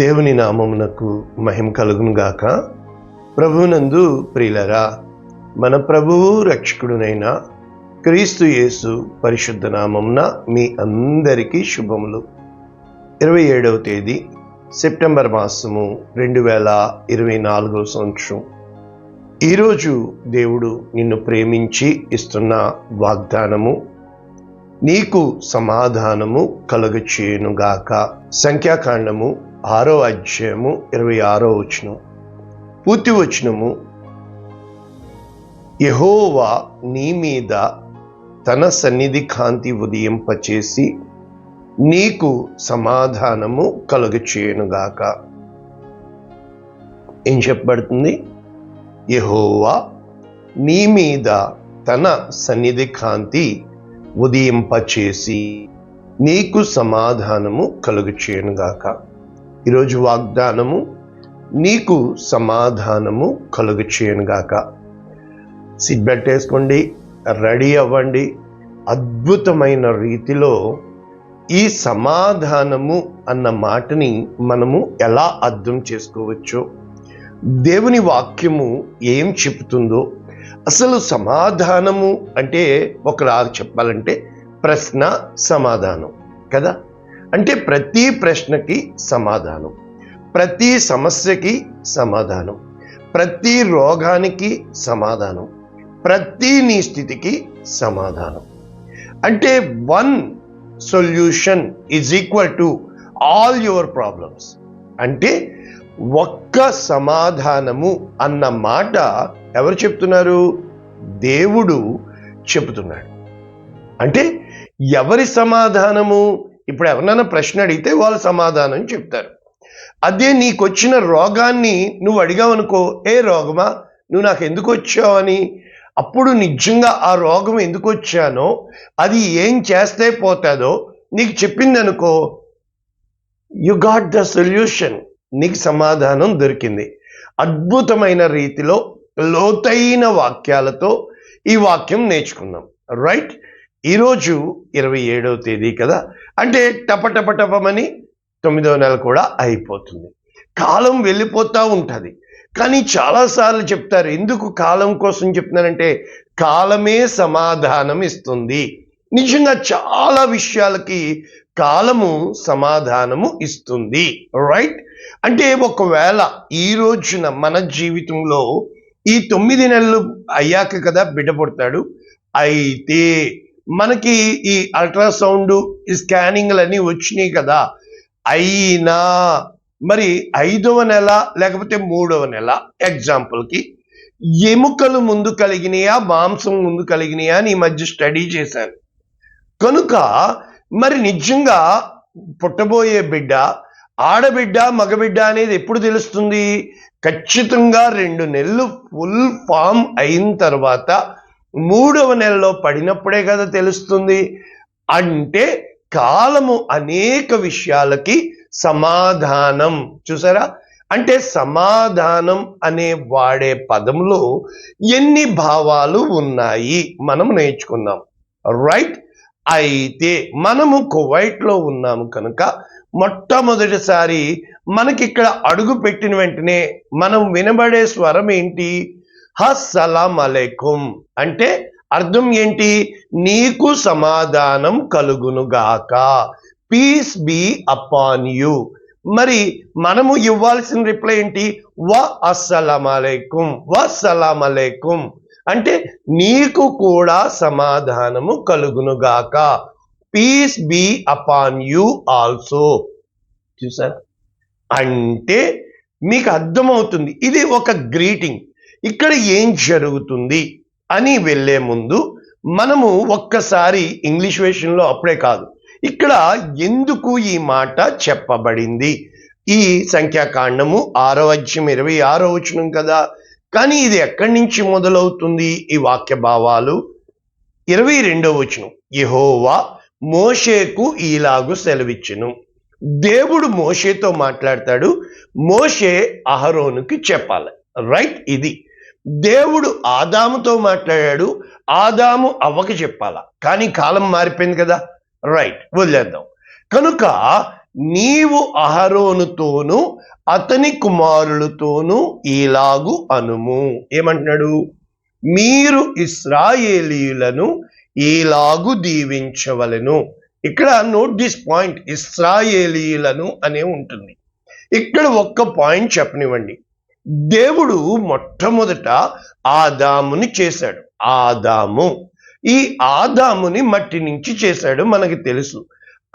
దేవుని నామమునకు మహిమ కలుగును గాక. ప్రభువునందు ప్రియులరా, మన ప్రభువు రక్షకుడునైన క్రీస్తు యేసు పరిశుద్ధ నామమున మీ అందరికీ శుభములు. 27వ తేదీ సెప్టెంబర్ మాసము 2024 సంవత్సరం. ఈరోజు దేవుడు నిన్ను ప్రేమించి ఇస్తున్న వాగ్దానము, నీకు సమాధానము కలుగచేయునుగాక. సంఖ్యాకాండము 6వ అధ్యాయము 26వ వచనం. పూర్తి వచనము, యెహోవా నీ మీద తన సన్నిధి కాంతి ఉదయింపచేసి నీకు సమాధానము కలుగచేయునుగాక. ఏం చెప్పబడుతుంది? యెహోవా నీ మీద తన సన్నిధి కాంతి ఉదయింపచేసి నీకు సమాధానము కలుగచేయునుగాక. ఈరోజు వాగ్దానము, నీకు సమాధానము కలుగచేయునుగాక. సీట్ బెల్ట్ వేసుకోండి, రెడీ అవ్వండి. అద్భుతమైన రీతిలో ఈ సమాధానము అన్న మాటని మనము ఎలా అర్థం చేసుకోవచ్చో, దేవుని వాక్యము ఏం చెబుతుందో, అసలు సమాధానము అంటే ఒకలాగా చెప్పాలంటే ప్రశ్న సమాధానం కదా. అంటే ప్రతి ప్రశ్నకి సమాధానం, ప్రతి సమస్యకి సమాధానం, ప్రతి రోగానికి సమాధానం, ప్రతి నీ స్థితికి సమాధానం. అంటే one solution is equal to all your problems. అంటే ఒక్క సమాధానము అన్న మాట ఎవరు చెప్తున్నారు? దేవుడు చెబుతున్నాడు. అంటే ఎవరి సమాధానము? ఇప్పుడు ఎవరినైనా ప్రశ్న అడిగితే వాళ్ళు సమాధానం చెప్తారు. అదే నీకొచ్చిన రోగాన్ని నువ్వు అడిగావనుకో, ఏ రోగమా, నువ్వు నాకు ఎందుకు వచ్చావు అని, అప్పుడు నిజంగా ఆ రోగం ఎందుకు వచ్చానో, అది ఏం చేస్తే పోతుందో నీకు చెప్పిందనుకో, యు గాట్ ద సొల్యూషన్. నీకు సమాధానం దొరికింది. అద్భుతమైన రీతిలో లోతైన వాక్యాలతో ఈ వాక్యం నేర్చుకుందాం. రైట్? ఈరోజు 27వ తేదీ కదా, అంటే టపటపటపమని 9వ నెల కూడా అయిపోతుంది. కాలం వెళ్ళిపోతూ ఉంటుంది. కానీ చాలాసార్లు చెప్తారు, ఎందుకు కాలం కోసం చెప్తున్నానంటే కాలమే సమాధానం ఇస్తుంది. నిజంగా చాలా విషయాలకి కాలము సమాధానము ఇస్తుంది. రైట్? అంటే ఒకవేళ ఈ రోజున మన జీవితంలో ఈ 9 నెలలు అయ్యాక కదా బిడ్డ పుడతాడు, అయితే మనకి ఈ అల్ట్రాసౌండ్, ఈ స్కానింగ్లు వచ్చినాయి కదా, అయినా మరి 5వ నెల లేకపోతే 3వ నెల ఎగ్జాంపుల్కి ఎముకలు ముందు కలిగినాయా, మాంసం ముందు కలిగినాయా అని ఈ మధ్య స్టడీ చేశాను. కనుక మరి నిజంగా పుట్టబోయే బిడ్డ ఆడబిడ్డ మగబిడ్డ అనేది ఎప్పుడు తెలుస్తుంది? ఖచ్చితంగా 2 నెలలు ఫుల్ ఫామ్ అయిన తర్వాత 3వ నెలలో పడినప్పుడే కదా తెలుస్తుంది. అంటే కాలము అనేక విషయాలకి సమాధానం. చూసారా? అంటే సమాధానం అనే వాడే పదంలో ఎన్ని భావాలు ఉన్నాయి మనం నేర్చుకుందాం. రైట్? అయితే మనము కువైట్లో ఉన్నాము కనుక మొట్టమొదటిసారి మనకి ఇక్కడ అడుగు పెట్టిన వెంటనే మనం వినబడే స్వరం ఏంటి? అస్సలాం అలైకుం. అంటే అర్థం ఏంటి? నీకు సమాధానం కలుగునుగాక, పీస్ బీ అపాన్ యూ. మరి మనము ఇవ్వాల్సిన రిప్లై ఏంటి? వ అస్సలాం అలైకుం, వస్సలాం అలైకుం. అంటే నీకు కూడా సమాధానము కలుగునుగాక, peace be upon you also. చూసారా? అంటే మీకు అర్థమవుతుంది, ఇది ఒక గ్రీటింగ్. ఇక్కడ ఏం జరుగుతుంది అని వెళ్ళే ముందు మనము ఒక్కసారి ఇంగ్లీష్ వెర్షన్లో, అప్పుడే కాదు, ఇక్కడ ఎందుకు ఈ మాట చెప్పబడింది? ఈ సంఖ్యాకాండము 6వ అధ్యాయం 26వ వచనం కదా, కానీ ఇది ఎక్కడి నుంచి మొదలవుతుంది? ఈ వాక్య భావాలు 22వ వచనం. యెహోవా మోషేకు ఈలాగు సెలవిచ్చెను. దేవుడు మోషేతో మాట్లాడతాడు, మోషే అహరోనుకి చెప్పాలి. రైట్? ఇది దేవుడు ఆదాముతో మాట్లాడాడు, ఆదాము అవ్వకి చెప్పాలా, కానీ కాలం మారిపోయింది కదా. రైట్? వదిలేద్దాం. కనుక నీవు అహరోనుతోనూ అతని కుమారులతోనూ ఇలాగు అనుము. ఏమంటున్నాడు? మీరు ఇశ్రాయేలీయులను ఇలాగు దీవించవలెను. ఇక్కడ నోట్ దిస్ పాయింట్, ఇశ్రాయేలీయులను అనే ఉంటుంది. ఇక్కడ ఒక్క పాయింట్ చెప్పనివ్వండి. దేవుడు మొట్టమొదట ఆదాముని చేశాడు. ఈ ఆదాముని మట్టి నుంచి చేశాడు, మనకి తెలుసు.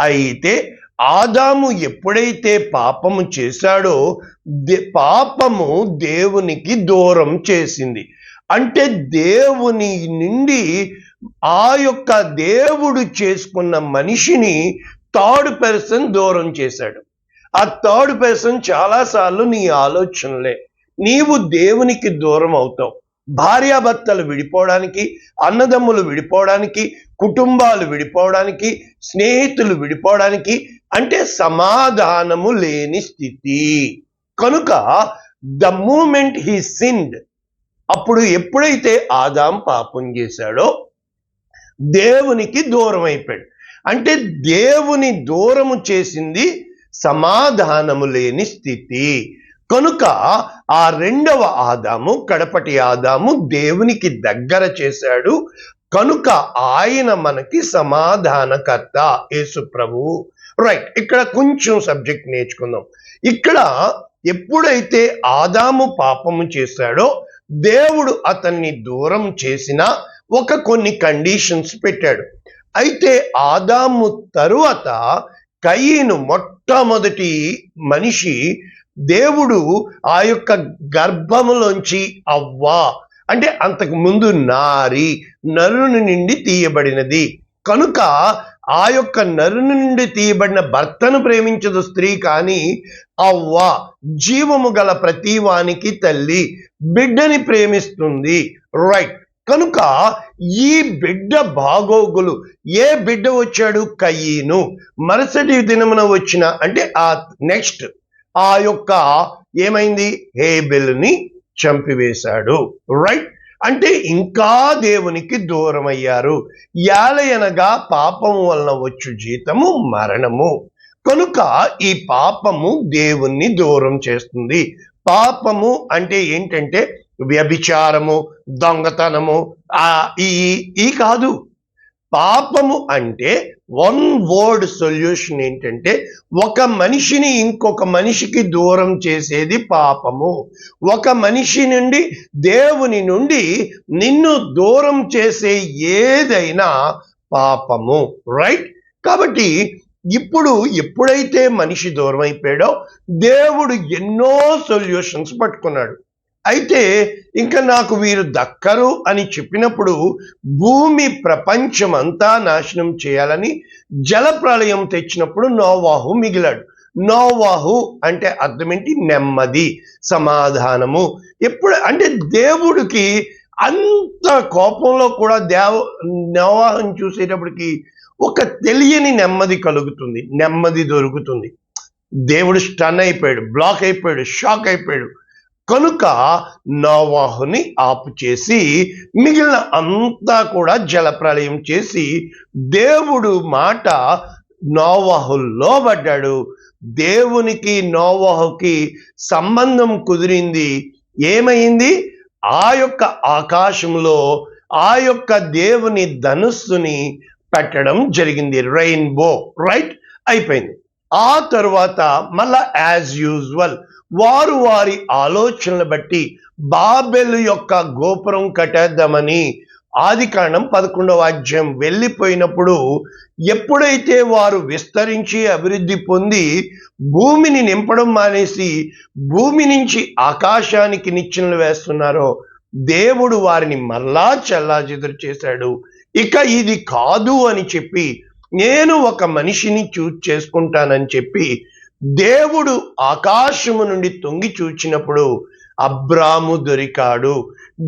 అయితే ఆదాము ఎప్పుడైతే పాపము చేశాడో పాపము దేవునికి దూరం చేసింది. అంటే దేవుని నుండి ఆ యొక్క దేవుడు చేసుకున్న మనిషిని థర్డ్ పర్సన్ దూరం చేశాడు. ఆ థర్డ్ పర్సన్ చాలాసార్లు నీ ఆలోచనలే. నీవు దేవునికి దూరం అవుతావు. భార్యాభర్తలు విడిపోవడానికి, అన్నదమ్ములు విడిపోవడానికి, కుటుంబాలు విడిపోవడానికి, స్నేహితులు విడిపోవడానికి, అంటే సమాధానము లేని స్థితి. కనుక ద మూమెంట్ హీ సిన్డ్, అప్పుడు ఎప్పుడైతే ఆదాం పాపం చేశాడో దేవునికి దూరం అయిపోయాడు. అంటే దేవుని దూరము చేసింది సమాధానము లేని స్థితి. కనుక ఆ రెండవ ఆదాము, కడపటి ఆదాము దేవునికి దగ్గర చేశాడు. కనుక ఆయన మనకి సమాధానకర్త, యేసు ప్రభువు. రైట్, ఇక్కడ కొంచెం సబ్జెక్ట్ నేర్చుకుందాం. ఇక్కడ ఎప్పుడైతే ఆదాము పాపము చేశాడో దేవుడు అతన్ని దూరం చేసిన కొన్ని కండిషన్స్ పెట్టాడు. అయితే ఆదాము తరువాత కయీను, మొట్టమొదటి మనిషి, దేవుడు ఆ యొక్క గర్భములోంచి అవ్వ, అంటే అంతకు ముందు నరుని నుండి తీయబడినది. కనుక ఆ యొక్క నరుని నుండి తీయబడిన భర్తను ప్రేమించదు స్త్రీ, కానీ అవ్వ జీవము గల ప్రతివానికి తల్లి, బిడ్డని ప్రేమిస్తుంది. రైట్, కనుక ఈ బిడ్డ బాగోగులు, ఏ బిడ్డ వచ్చాడు? కయీను. మరుసటి దినమున వచ్చిన, అంటే ఆ నెక్స్ట్ ఆ యొక్క ఏమైంది? హేబెలుని చంపివేశాడు. రైట్, అంటే ఇంకా దేవునికి దూరం అయ్యారు. యాలయనగా పాపము వలన వచ్చు జీతము మరణము. కనుక ఈ పాపము దేవుణ్ణి దూరం చేస్తుంది. పాపము అంటే ఏంటంటే వ్యభిచారము, దొంగతనము, ఈ కాదు. పాపము అంటే వన్ వర్డ్ సొల్యూషన్ ఏంటంటే ఒక మనిషిని ఇంకొక మనిషికి దూరం చేసేది పాపము. ఒక మనిషి నుండి, దేవుని నుండి నిన్ను దూరం చేసే ఏదైనా పాపము. రైట్, కాబట్టి ఇప్పుడు ఎప్పుడైతే మనిషి దూరం అయిపోయాడో దేవుడు ఎన్నో సొల్యూషన్స్ పట్టుకున్నాడు. అయితే ఇంకా నాకు వీరు దక్కరు అని చెప్పినప్పుడు భూమి ప్రపంచం అంతా నాశనం చేయాలని జలప్రళయం తెచ్చినప్పుడు నోవాహు మిగిలాడు. నోవాహు అంటే అర్థం ఏంటి? నెమ్మది, సమాధానము. ఎప్పుడు అంటే దేవుడికి అంత కోపంలో కూడా నోవాహుని చూసేటప్పటికి ఒక తెలియని నెమ్మది కలుగుతుంది, నెమ్మది దొరుకుతుంది. దేవుడు స్టన్ అయిపోయాడు, బ్లాక్ అయిపోయాడు, షాక్ అయిపోయాడు. కనుక నోవాహుని ఆపు చేసి మిగిలిన అంతా కూడా జలప్రళయం చేసి దేవుడు మాట నోవాహు లోబడ్డాడు. దేవునికి నోవాహుకి సంబంధం కుదిరింది. ఏమైంది? ఆ యొక్క ఆకాశంలో ఆ యొక్క దేవుని ధనుస్సుని పెట్టడం జరిగింది, రెయిన్బో. రైట్, అయిపోయింది. ఆ తరువాత మళ్ళా యాజ్ యూజువల్ వారు వారి ఆలోచనలు బట్టి బాబెలు యొక్క గోపురం కట్టేద్దామని ఆదికాండం 11వ అధ్యాయం వెళ్ళిపోయినప్పుడు, ఎప్పుడైతే వారు విస్తరించి అభివృద్ధి పొంది భూమిని నింపడం మానేసి భూమి నుంచి ఆకాశానికి నిచ్చెనలు వేస్తున్నారో దేవుడు వారిని మరలా చెల్లాచెదురు చేశాడు. ఇక ఇది కాదు అని చెప్పి, నేను ఒక మనిషిని చూజ్ చేసుకుంటానని చెప్పి దేవుడు ఆకాశము నుండి తొంగి చూచినప్పుడు అబ్రాము దొరికాడు.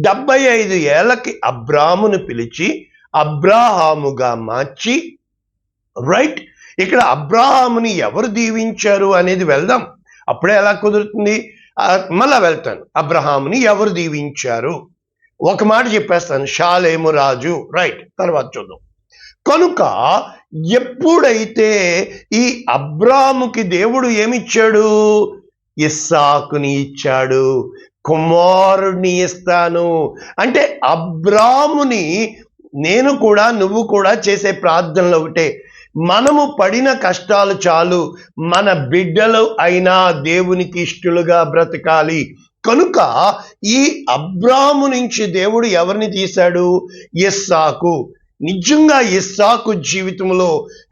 75 ఏళ్ళకి అబ్రామును పిలిచి అబ్రాహాముగా మార్చి, రైట్, ఇక్కడ అబ్రాహాముని ఎవరు దీవించారు అనేది వెళ్దాం. అప్పుడే ఎలా కుదురుతుంది? మళ్ళా వెళ్తాను. అబ్రహాముని ఎవరు దీవించారు? ఒక మాట చెప్పేస్తాను, షాలేము రాజు. రైట్, తర్వాత చూద్దాం. కనుక ఎప్పుడైతే ఈ అబ్రాముకి దేవుడు ఏమిచ్చాడు? ఇస్సాకుని ఇచ్చాడు, కుమారుడిని ఇస్తాను అంటే అబ్రాముని నేను కూడా నువ్వు కూడా చేసే ప్రార్థనలు ఒకటే, మనము పడిన కష్టాలు చాలు, మన బిడ్డలు అయినా దేవునికి ఇష్టలుగా బ్రతకాలి. కనుక ఈ అబ్రాము నుంచి దేవుడు ఎవరిని తీశాడు? ఇస్సాకు. నిజంగా ఇస్సాకు జీవితంలో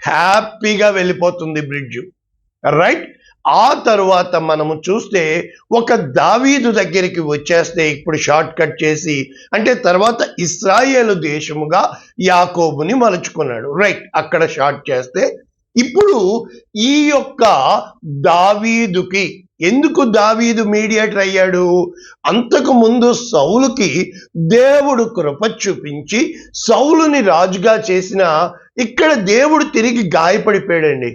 హ్యాపీగా వెళ్ళిపోతుంది బ్రిడ్జ్, రైట్. ఆ తరువాత మనము చూస్తే ఒక దావీదు దగ్గరికి వచ్చేస్తే, ఇప్పుడు షార్ట్ కట్ చేసి, అంటే తర్వాత ఇశ్రాయేలు దేశముగా యాకోబుని మలుచుకున్నాడు, రైట్. అక్కడ షార్ట్ చేస్తే ఇప్పుడు ఈ యొక్క దావీదుకి ఎందుకు దావీదు మీడియేటర్ అయ్యాడు? అంతకు ముందు సౌలుకి దేవుడు కృప చూపించి సౌలుని రాజుగా చేసిన, ఇక్కడ దేవుడు తిరిగి గాయపడిపోయాడండి.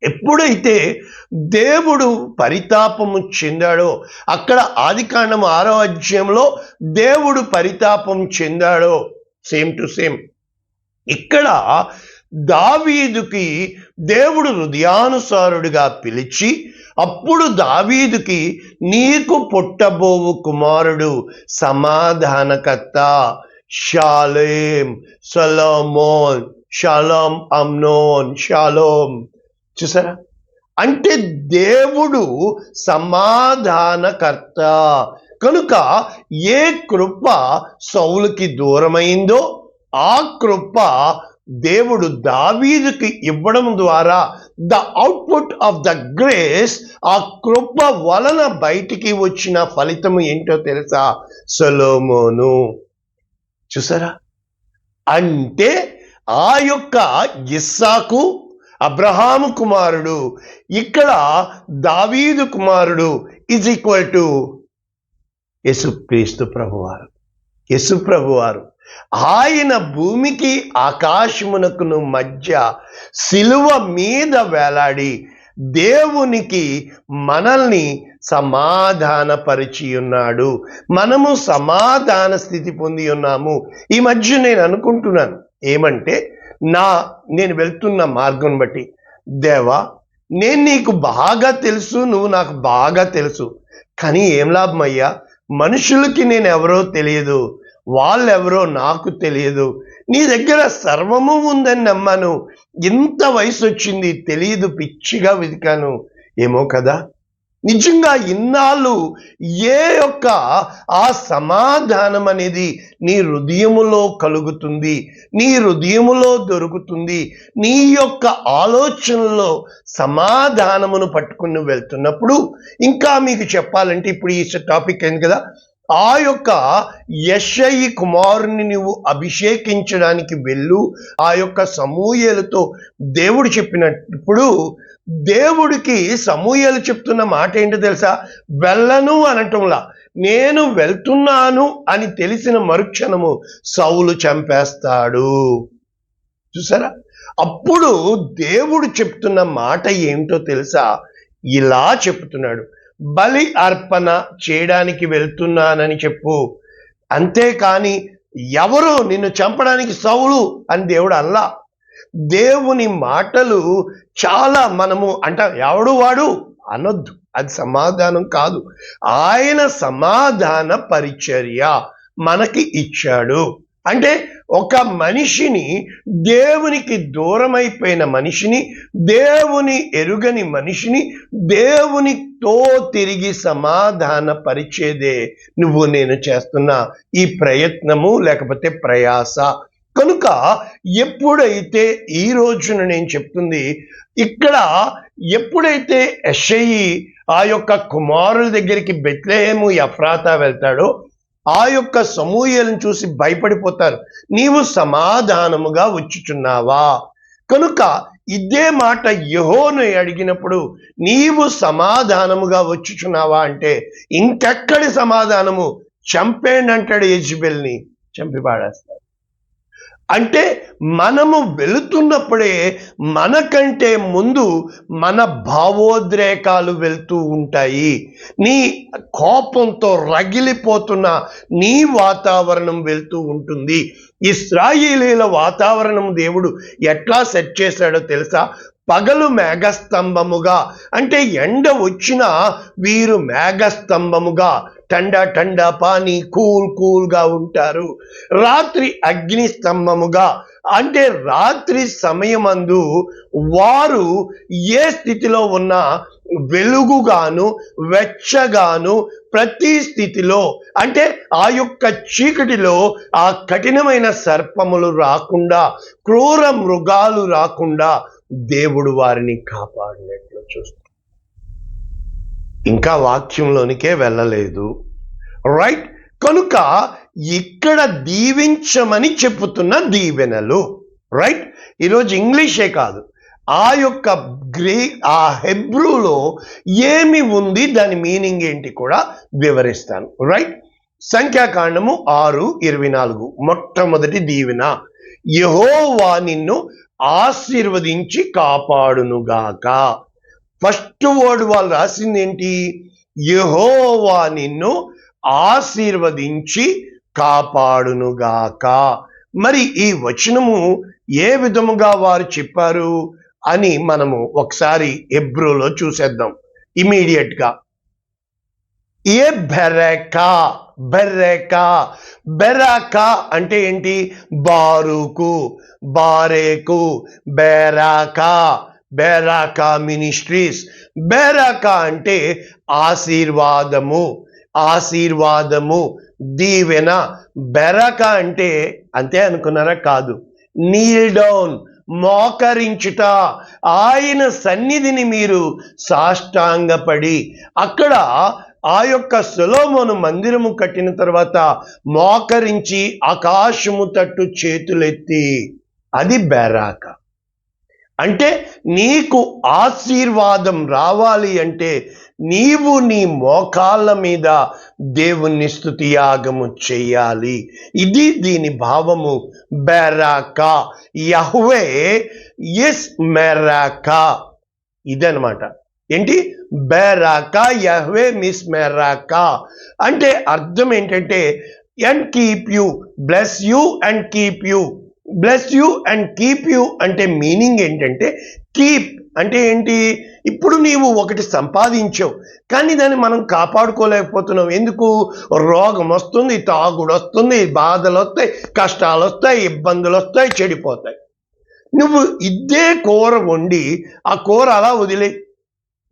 ఎప్పుడైతే దేవుడు పరితాపము చెందాడో, అక్కడ ఆదికాండము 6వ అధ్యాయంలో దేవుడు పరితాపం చెందాడో, సేమ్ టు సేమ్ ఇక్కడ దావీదుకి దేవుడు హృదయానుసారుడిగా పిలిచి, అప్పుడు దావీదుకి నీకు పుట్టబోవు కుమారుడు సమాధానకర్త, Shalem, Solomon, shalom, Amnon, shalom. చూసారా? అంటే దేవుడు సమాధానకర్త. కనుక ఏ కృప సౌలుకి దూరమైందో ఆ కృప దేవుడు దావీదుకి ఇవ్వడం ద్వారా the output of the grace, ఆ కృప వలన బయటికి వచ్చిన ఫలితం ఏంటో తెలుసా? సొలొమోను. చూసారా? అంటే ఆ యొక్క ఇస్సాకు అబ్రహాము కుమారుడు, ఇక్కడ దావీదు కుమారుడు ఈజ్ ఈక్వల్ టు యేసుక్రీస్తు ప్రభువారు. యేసు ప్రభువారు ఆయన భూమికి ఆకాశమునకును మధ్య సిలువ మీద వేలాడి దేవునికి మనల్ని సమాధానపరిచి ఉన్నాడు. మనము సమాధాన స్థితి పొంది ఉన్నాము. ఈ మధ్య నేను అనుకుంటున్నాను ఏమంటే, నేను వెళ్తున్న మార్గం బట్టి, దేవా నేను నీకు బాగా తెలుసు, నువ్వు నాకు బాగా తెలుసు, కానీ ఏం లాభం అయ్యా, మనుషులకి నేను ఎవరో తెలియదు, వాళ్ళెవరో నాకు తెలియదు, నీ దగ్గర సర్వము ఉందని నమ్మాను, ఇంత వయసు వచ్చింది తెలియదు, పిచ్చిగా వెతికాను ఏమో కదా. నిజంగా ఇన్నాళ్ళు ఏ యొక్క ఆ సమాధానం అనేది నీ హృదయములో కలుగుతుంది, నీ హృదయములో దొరుకుతుంది. నీ యొక్క ఆలోచనలో సమాధానమును పట్టుకుని వెళ్తున్నప్పుడు, ఇంకా మీకు చెప్పాలంటే ఇప్పుడు ఈ టాపిక్ అయింది కదా, ఆ యొక్క యెషయి కుమారుని నువ్వు అభిషేకించడానికి వెళ్ళు, ఆ యొక్క సమూయేలుతో దేవుడు చెప్పినప్పుడు, దేవుడికి సమూయేలు చెప్తున్న మాట ఏంటో తెలుసా? వెళ్ళను అనటంలా, నేను వెళ్తున్నాను అని తెలిసిన మరుక్షణము సౌలు చంపేస్తాడు. చూసారా? అప్పుడు దేవుడు చెప్తున్న మాట ఏంటో తెలుసా? ఇలా చెప్తున్నాడు, బలి అర్పణ చేయడానికి వెళ్తున్నానని చెప్పు, అంతేకాని ఎవరు నిన్ను చంపడానికి సౌలు అని దేవుడు అల్లా. దేవుని మాటలు చాలా మనము ఎవడు వాడు అనొద్దు, అది సమాధానం కాదు. ఆయన సమాధాన పరిచర్య మనకి ఇచ్చాడు. అంటే ఒక మనిషిని, దేవునికి దూరమైపోయిన మనిషిని, దేవుని ఎరుగని మనిషిని దేవునితో తిరిగి సమాధాన పరిచేదే నువ్వు నేను చేస్తున్న ఈ ప్రయత్నము లేకపోతే ప్రయాస. కనుక ఎప్పుడైతే ఈ రోజున నేను చెప్తుంది ఇక్కడ, ఎప్పుడైతే యెషయి ఆ యొక్క కుమారుల దగ్గరికి బెత్లెహేము ఎఫ్రాతా వెళ్తాడో, ఆ యొక్క సమూయేలును చూసి భయపడిపోతారు, నీవు సమాధానముగా వచ్చుచున్నావా? కనుక ఇదే మాట యెహోను అడిగినప్పుడు, నీవు సమాధానముగా వచ్చుచున్నావా అంటే, ఇంకెక్కడి సమాధానము, చంపేయండి అంటాడు, యెజెబెల్ని చంపి పాడేస్తాడు. అంటే మనము వెళుతున్నప్పుడే మనకంటే ముందు మన భావోద్రేకాలు వెళ్తూ ఉంటాయి. నీ కోపంతో రగిలిపోతున్న నీ వాతావరణం వెళ్తూ ఉంటుంది. ఇశ్రాయేలీల వాతావరణం దేవుడు ఎట్లా సెట్ చేశాడో తెలుసా? పగలు మేఘస్తంభముగా, అంటే ఎండ వచ్చినా వీరు మేఘస్తంభముగా టండా టండా పానీ కూల్గా ఉంటారు. రాత్రి అగ్ని స్తంభముగా, అంటే రాత్రి సమయమందు వారు ఏ స్థితిలో ఉన్నా వెలుగుగాను వెచ్చగాను ప్రతి స్థితిలో, అంటే ఆ యొక్క చీకటిలో ఆ కఠినమైన సర్పములు రాకుండా, క్రూర మృగాలు రాకుండా దేవుడు వారిని కాపాడినట్లు చూస్తాం. ఇంకా వాక్యంలోనికే వెళ్ళలేదు, రైట్? కనుక ఇక్కడ దీవించమని చెప్పుతున్న దీవెనలు, రైట్? ఈరోజు ఇంగ్లీషే కాదు, ఆ యొక్క ఆ హెబ్రూలో ఏమి ఉంది, దాని మీనింగ్ ఏంటి కూడా వివరిస్తాను, రైట్? సంఖ్యాకాండము 6:24 మొట్టమొదటి దీవెన, యెహోవా నిన్ను ఆశీర్వదించి కాపాడునుగాక. ఫస్ట్ వర్డ్ వాళ్ళు రాసింది ఏంటి? యెహోవా నిన్ను ఆశీర్వదించి కాపాడునుగాక. మరి ఈ వచనము ఏ విధముగా వారు చెప్పారు అని మనము ఒకసారి హెబ్రూలో చూసేద్దాం ఇమీడియట్ గా. ఏ బెరకా, బెరకా అంటే ఏంటి? బారుకు, బారేకు, బెరాకా మినిస్ట్రీస్. బెరాకా అంటే ఆశీర్వాదము, దీవెన. బెరకా అంటే అంతే అనుకున్నారా? కాదు, నీల్ డౌన్, మోకరించుట. ఆయన సన్నిధిని మీరు సాష్టాంగపడి, అక్కడ ఆ యొక్క సొలొమోను మందిరము కట్టిన తర్వాత మోకరించి ఆకాశము తట్టు చేతులెత్తి, అది బెరాకా. అంటే నీకు ఆశీర్వాదం రావాలి అంటే నీవు నీ మోకాళ్ళ మీద దేవుణ్ణి స్తుతియాగము చేయాలి. ఇది దీని భావము. బెరాకా, యహ్వే ఇస్ మెరాకా, ఇదనమాట. ఏంటి? బెరాకా, యహ్వే మిస్ మెరాకా అంటే అర్థం ఏంటంటే and keep you, bless you and keep you. Bless you and keep you అంటే మీనింగ్ ఏంటంటే, కీప్ అంటే ఏంటి? ఇప్పుడు నీవు ఒకటి సంపాదించావు, కానీ దాన్ని మనం కాపాడుకోలేకపోతున్నాం. ఎందుకు? రోగం వస్తుంది, తాగుడు వస్తుంది, బాధలు వస్తాయి, కష్టాలు వస్తాయి, ఇబ్బందులు వస్తాయి, చెడిపోతాయి. నువ్వు ఇదే కూర వండి ఆ కూర అలా వదిలే,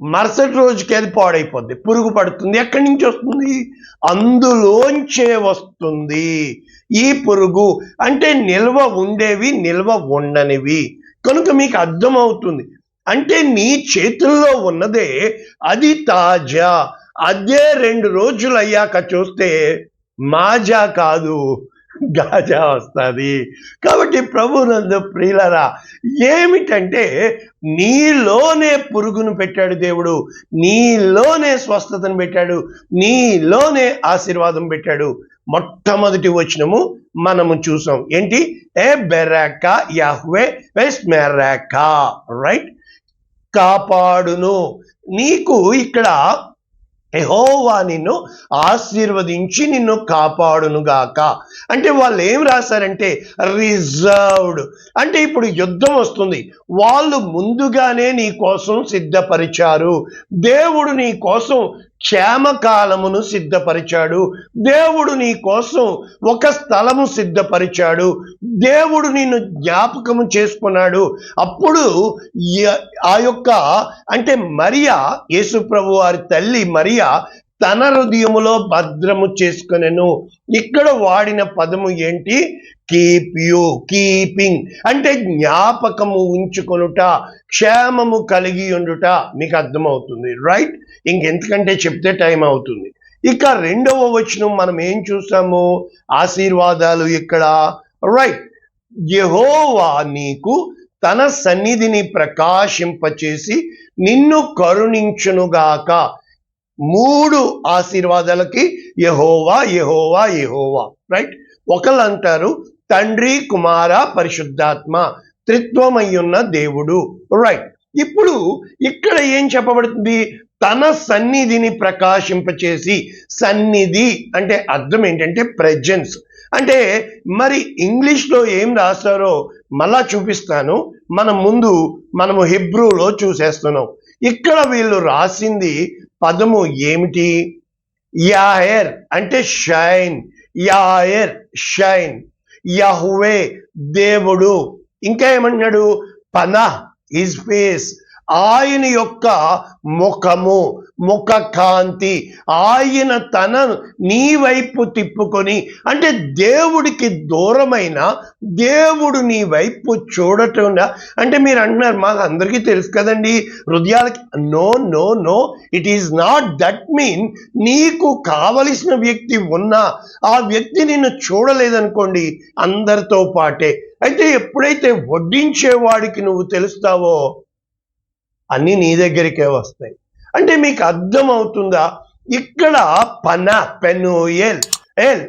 మరుసటి రోజుకి అది పాడైపోద్ది, పురుగు పడుతుంది. ఎక్కడి నుంచి వస్తుంది? అందులోంచే వస్తుంది ఈ పురుగు. అంటే నిల్వ ఉండేవి, నిల్వ ఉండనివి. కనుక మీకు అర్థమవుతుంది. అంటే నీ చేతుల్లో ఉన్నదే అది తాజా. అదే 2 రోజులు అయ్యాక చూస్తే మాజా కాదు, గాజా వస్తుంది. కాబట్టి ప్రభునందు ప్రియులరా, ఏమిటంటే నీలోనే పురుగును పెట్టాడు దేవుడు, నీలోనే స్వస్థతను పెట్టాడు, నీలోనే ఆశీర్వాదం పెట్టాడు. మొట్టమొదటి వచనము మనము చూసాం. ఏంటి? ఏ బెరాకా, యహ్వే వెస్ మెరాకా, రైట్? కాపాడును. నీకు ఇక్కడ యెహోవా నిన్ను ఆశీర్వదించి నిన్ను కాపాడునుగాక. అంటే వాళ్ళు ఏం రాశారంటే రిజర్వ్డ్. అంటే ఇప్పుడు యుద్ధం వస్తుంది, వాళ్ళు ముందుగానే నీ కోసం సిద్ధపరిచారు. దేవుడు నీ కోసం క్షేమకాలమును సిద్ధపరిచాడు. దేవుడు నీ కోసం ఒక స్థలము సిద్ధపరిచాడు. దేవుడు నిన్ను జ్ఞాపకము చేసుకున్నాడు. అప్పుడు ఆ యొక్క అంటే మరియా, యేసు ప్రభు వారి తల్లి మరియా తన హృదయములో భద్రము చేసుకొనెను. ఇక్కడ వాడిన పదము ఏంటి? కీప్ యూ, కీపింగ్ అంటే జ్ఞాపకము ఉంచుకొనుట, క్షేమము కలిగి ఉండుట. మీకు అర్థమవుతుంది, రైట్? ఇంకెందుకంటే చెప్తే టైం అవుతుంది. ఇక 2వ వచనం మనం ఏం చూసాము? ఆశీర్వాదాలు ఇక్కడ, రైట్? యెహోవా నీకు తన సన్నిధిని ప్రకాశింపచేసి నిన్ను కరుణించునుగాక. 3 ఆశీర్వాదాలకి యెహోవా, యెహోవా, యెహోవా, రైట్? ఒకళ్ళు అంటారు తండ్రి, కుమార, పరిశుద్ధాత్మ త్రిత్వమయ్యున్న దేవుడు. రైట్. ఇప్పుడు ఇక్కడ ఏం చెప్పబడుతుంది? తన సన్నిధిని ప్రకాశింపచేసి. సన్నిధి అంటే అర్థం ఏంటంటే ప్రెజెన్స్. అంటే మరి ఇంగ్లీష్లో ఏం రాస్తారో మళ్ళా చూపిస్తాను. మనము హిబ్రూలో చూసేస్తున్నాం. ఇక్కడ వీళ్ళు రాసింది పదము ఏమిటి? యాయర్ అంటే షైన్. యాయర్ షైన్. యహ్వే దేవుడు. ఇంకా ఏమన్నాడు? పనా హిజ్ ఫేస్, ఆయన యొక్క ముఖము, ముఖ కాంతి. ఆయన తనను నీ వైపు తిప్పుకొని, అంటే దేవుడికి దూరమైన దేవుడు నీ వైపు చూడటం. అంటే మీరు అంటున్నారు మాకు అందరికీ తెలుసు కదండి హృదయాలకి. No no no, it is not that mean. నీకు కావలసిన వ్యక్తి ఉన్నా ఆ వ్యక్తి నిన్ను చూడలేదనుకోండి, అందరితో పాటే. అయితే ఎప్పుడైతే వడ్డించేవాడికి నువ్వు తెలుస్తావో అన్నీ నీ దగ్గరికే వస్తాయి. అంటే మీకు అర్థం అవుతుందా? ఇక్కడ పన, పెనుయల్, ఎల్,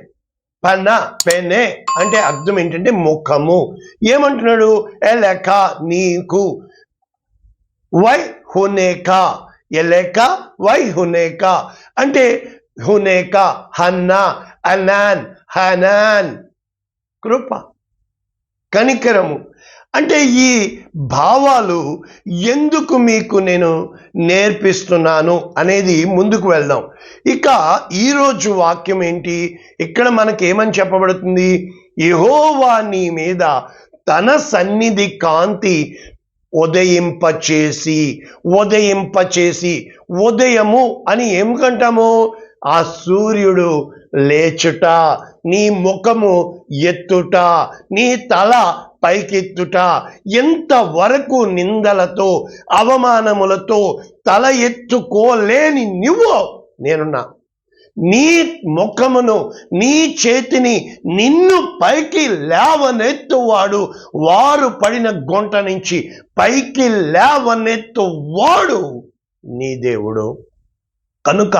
పన, పెనే అంటే అర్థం ఏంటంటే ముఖము. ఏమంటున్నాడు? ఎలెక నీకు, వై హునేక, ఎలెక వై హునేక అంటే హునేక, హన్నా, అనాన్, హనాన్ కృప, కనికరము. అంటే ఈ భావాలు ఎందుకు మీకు నేను నేర్పిస్తున్నాను అనేది ముందుకు వెళ్దాం. ఇక ఈరోజు వాక్యం ఏంటి? ఇక్కడ మనకేమని చెప్పబడుతుంది? యెహోవా నీ మీద తన సన్నిధి కాంతి ఉదయింపచేసి. ఉదయింపచేసి, ఉదయము అని ఏమికంటాము? ఆ సూర్యుడు లేచుట, నీ ముఖము ఎత్తుట, నీ తల పైకెత్తుట. ఎంతవరకు నిందలతో అవమానములతో తల ఎత్తుకోలేని నువ్వు నేనున్నా. నీ ముఖమును, నీ చేతిని, నిన్ను పైకి లేవనెత్తువాడు, వారు పడిన గుంట నుంచి పైకి లేవనెత్తువాడు నీ దేవుడు. కనుక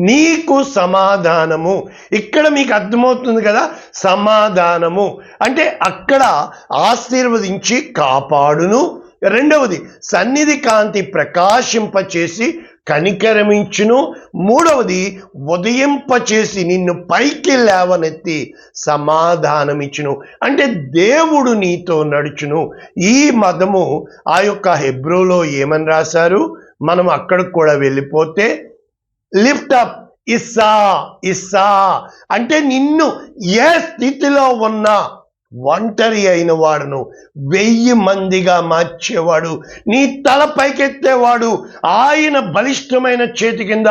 నీకు సమాధానము. ఇక్కడ మీకు అర్థమవుతుంది కదా, సమాధానము అంటే అక్కడ ఆశీర్వదించి కాపాడును. రెండవది సన్నిధి కాంతి ప్రకాశింపచేసి కనికరమించును. మూడవది ఉదయింపచేసి నిన్ను పైకి లేవనెత్తి సమాధానమిచ్చును. అంటే దేవుడు నీతో నడుచును. ఈ మదము ఆ యొక్క హెబ్రోలో ఏమని రాశారు? మనం అక్కడికి కూడా వెళ్ళిపోతే లిఫ్ట్ అప్ ఇస్సా. ఇస్సా అంటే నిన్ను ఏ స్థితిలో ఉన్నా ఒంటరి అయిన వాడును 1000 మందిగా మార్చేవాడు, నీ తల పైకెత్తేవాడు. ఆయన బలిష్టమైన చేతి కింద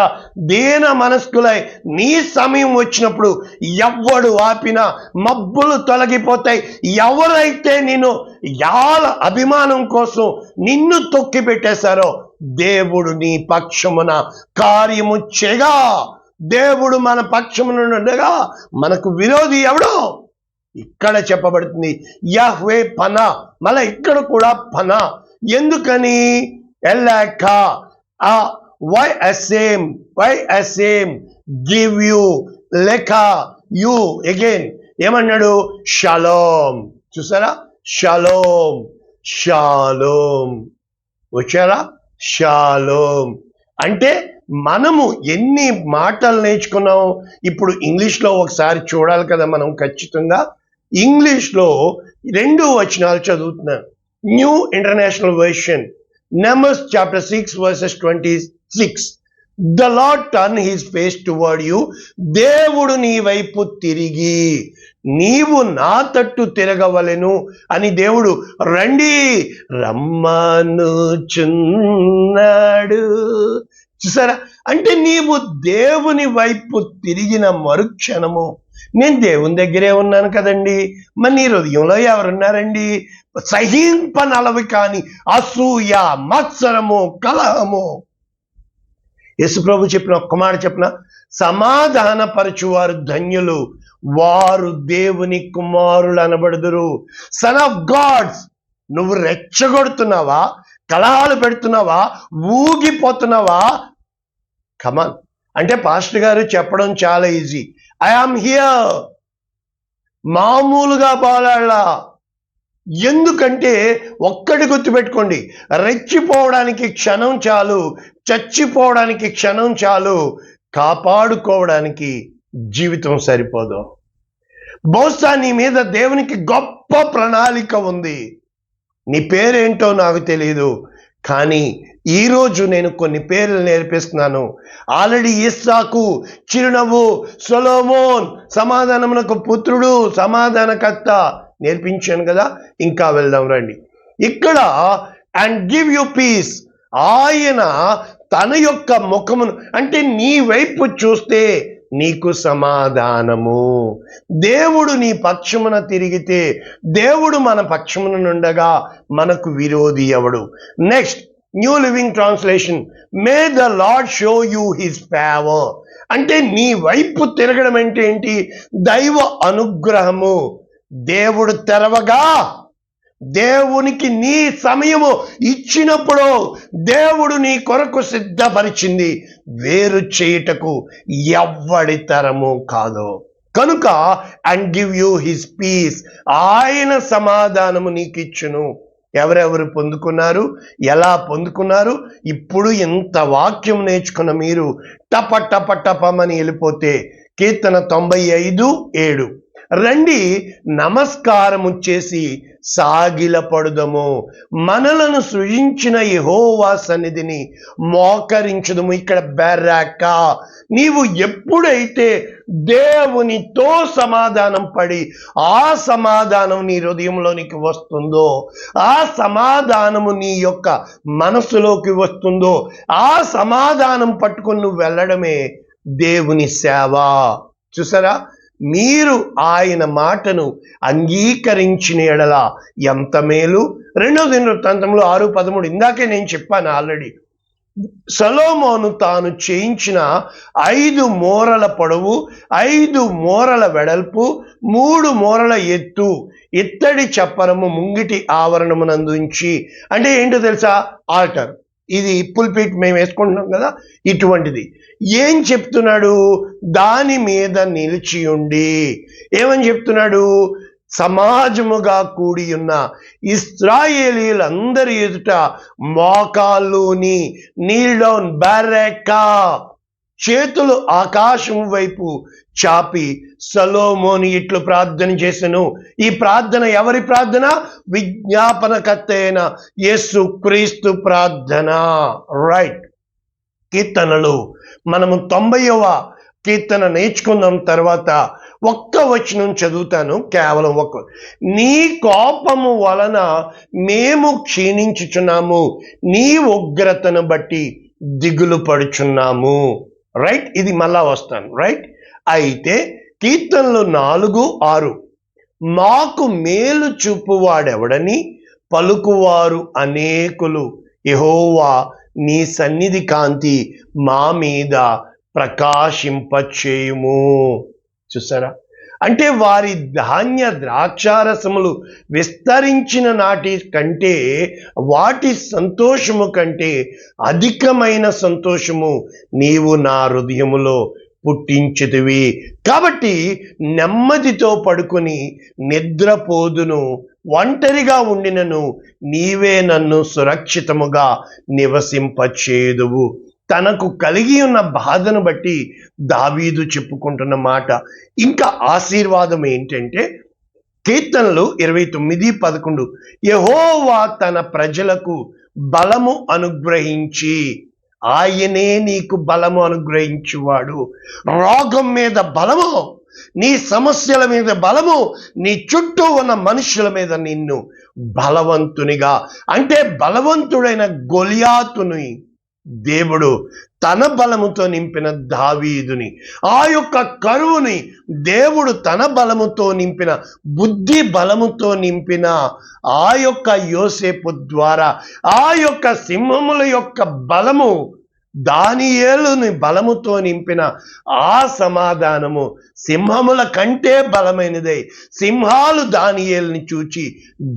దీన మనస్కులై నీ సమయం వచ్చినప్పుడు ఎవ్వడు ఆపినా మబ్బులు తొలగిపోతాయి. ఎవరైతే నిన్ను యాల అభిమానం కోసం నిన్ను తొక్కి పెట్టేశారో దేవుడు నీ పక్షమున కార్యము చేయగా. దేవుడు మన పక్షమునుండగా మనకు విరోధి ఎవడో? ఇక్కడ చెప్పబడుతుంది యహ్వే పనా. మళ్ళా ఇక్కడ కూడా పనా. ఎందుకని? ఎల్లాక వై అసేమ్ గివ్ యూ లెక యూ అగైన్ ఏమన్నాడు? షలోమ్. చూసారా? Shalom, shalom. వచ్చారా? షలోమ్ అంటే మనము ఎన్ని మాటలు నేర్చుకున్నాం. ఇప్పుడు ఇంగ్లీష్లో ఒకసారి చూడాలి కదా మనం ఖచ్చితంగా. ఇంగ్లీష్లో 2 వచనాలు చదువుతున్నాను. New international version, Numbers chapter 6 verses 26. The Lord turned his face toward you. దేవుడు నీ వైపు తిరిగి నీవు నా తట్టు తిరగవలెను అని దేవుడు రండి రమ్మనుచున్నాడు. చూసారా? అంటే నీవు దేవుని వైపు తిరిగిన మరుక్షణము నేను దేవుని దగ్గరే ఉన్నాను కదండి. మరి నీ హృదయంలో ఎవరున్నారండి? సహింపనలవి కాని అసూయ, మత్సరము, కలహము. యేసుప్రభు చెప్పిన ఒక్క మాట చెప్పిన, సమాధానపరచువారు ధన్యులు, వారు దేవుని కుమారులు అనబడుదురు. Son of God's. నువ్వు రెచ్చగొడుతున్నావా? కలహాలు పెడుతున్నావా? ఊగిపోతున్నావా? కమాన్. అంటే పాస్టర్ గారు చెప్పడం చాలా ఈజీ. I am here. మామూలుగా పోరాడాలా. ఎందుకంటే ఒక్కటి గుర్తుపెట్టుకోండి, రెచ్చిపోవడానికి క్షణం చాలు, చచ్చిపోవడానికి క్షణం చాలు, కాపాడుకోవడానికి జీవితం సరిపోదు. బహుశా నీ మీద దేవునికి గొప్ప ప్రణాళిక ఉంది. నీ పేరేంటో నాకు తెలియదు, కానీ ఈరోజు నేను కొన్ని పేర్లు నేర్పిస్తున్నాను. ఆల్రెడీ ఇస్సాకు చిరునవ్వు, సొలొమోన్ సమాధానమునకు పుత్రుడు, సమాధానకర్త నేర్పించాను కదా. ఇంకా వెళ్దాం రండి. ఇక్కడ అండ్ గివ్ యు పీస్, ఆయన తన యొక్క ముఖమును, అంటే నీ వైపు చూస్తే నీకు సమాధానము. దేవుడు నీ పక్షమున తిరిగితే, దేవుడు మన పక్షమున నుండగా మనకు విరోధి ఎవడు? Next, new living translation, may the lord show you his favour. అంటే నీ వైపు తిరగడం అంటే ఏంటి? దైవ అనుగ్రహము. దేవుడు తెరవగా, దేవునికి నీ సమయము ఇచ్చినప్పుడు దేవుడు నీ కొరకు సిద్ధపరిచింది వేరు చేయుటకు ఎవ్వడి తరము కాదు. కనుక and give you his piece, ఆయన సమాధానము నీకు ఇచ్చును. ఎవరెవరు పొందుకున్నారు, ఎలా పొందుకున్నారు? ఇప్పుడు ఎంత వాక్యం నేర్చుకున్న మీరు టప టప టపమని వెళ్ళిపోతే కీర్తన 95:7, రండి నమస్కారము చేసి సాగిలపడుదము, మనలను సృజించిన యెహోవా సన్నిధిని మోకరించుదము. ఇక్కడ బెరాక, నీవు ఎప్పుడైతే దేవునితో సమాధానం పడి ఆ సమాధానం నీ హృదయంలోనికి వస్తుందో, ఆ సమాధానము నీ యొక్క మనసులోకి వస్తుందో, ఆ సమాధానం పట్టుకొని నువ్వు వెళ్ళడమే దేవుని సేవ. చూసారా, మీరు ఆయన మాటను అంగీకరించిన ఎడల ఎంత మేలు. 2వ దినవృత్తాంతంలో 6:13, ఇందాకే నేను చెప్పాను ఆల్రెడీ. సొలొమోను తాను చేయించిన 5 మూరల పొడవు, 5 మూరల వెడల్పు, 3 మూరల ఎత్తు ఇత్తడి చప్పరము ముంగిటి ఆవరణమునందుంచి, అంటే ఏంటో తెలుసా? ఆల్టర్. ఇది పుల్పిట్ మేము వేసుకుంటున్నాం కదా, ఇటువంటిది. ఏం చెప్తున్నాడు? దాని మీద నిలిచి ఉండి ఏమని చెప్తున్నాడు? సమాజముగా కూడి ఉన్న ఇశ్రాయేలీయులందరి ఎదుట మోకాళ్ళుని, నీల్ డౌన్, బెరాకా, చేతులు ఆకాశం వైపు చాపి సొలొమోను ఇట్లు ప్రార్థన చేసెను. ఈ ప్రార్థన ఎవరి ప్రార్థన? విజ్ఞాపనకర్త అయిన యేసు క్రీస్తు ప్రార్థన. రైట్. కీర్తనలు మనము 90వ కీర్తన నేర్చుకున్నాం. తర్వాత ఒక్క వచనం చదువుతాను, కేవలం ఒక్క. నీ కోపము వలన మేము క్షీణించుచున్నాము, నీ ఉగ్రతను బట్టి దిగులు పడుచున్నాము. రైట్, ఇది మళ్ళా వస్తాను. రైట్, అయితే కీర్తనలు 4:6, మాకు మేలు చూపువాడెవడని పలుకువారు అనేకులు, యెహోవా నీ సన్నిధి కాంతి మా మీద ప్రకాశింపచేయుము. చూసారా, అంటే వారి ధాన్య ద్రాక్షారసములు విస్తరించిన నాటి కంటే, వాటి సంతోషము కంటే అధికమైన సంతోషము నీవు నా హృదయములో పుట్టించితివి. కాబట్టి నెమ్మదితో పడుకొని నిద్రపోదును, ఒంటరిగా ఉండినను నీవే నన్ను సురక్షితముగా నివసింపచేదువు. తనకు కలిగి ఉన్న బాధను బట్టి దావీదు చెప్పుకుంటున్న మాట. ఇంకా ఆశీర్వాదం ఏంటంటే కీర్తనలు 29:11, యెహోవా తన ప్రజలకు బలము అనుగ్రహించి, ఆయనే నీకు బలము అనుగ్రహించువాడు. రోగం మీద బలము, నీ సమస్యల మీద బలము, నీ చుట్టూ ఉన్న మనుషుల మీద నిన్ను బలవంతునిగా, అంటే బలవంతుడైన గొలియాతుని దేవుడు తన బలముతో నింపిన దావీదుని, ఆ యొక్క కరువుని దేవుడు తన బలముతో నింపిన, బుద్ధి బలముతో నింపిన ఆ యొక్క యోసేపు ద్వారా, ఆ యొక్క సింహముల యొక్క బలము దానియేలుని బలముతో నింపిన ఆ సమాధానము సింహముల కంటే బలమైనదే. సింహాలు దానియేలుని చూచి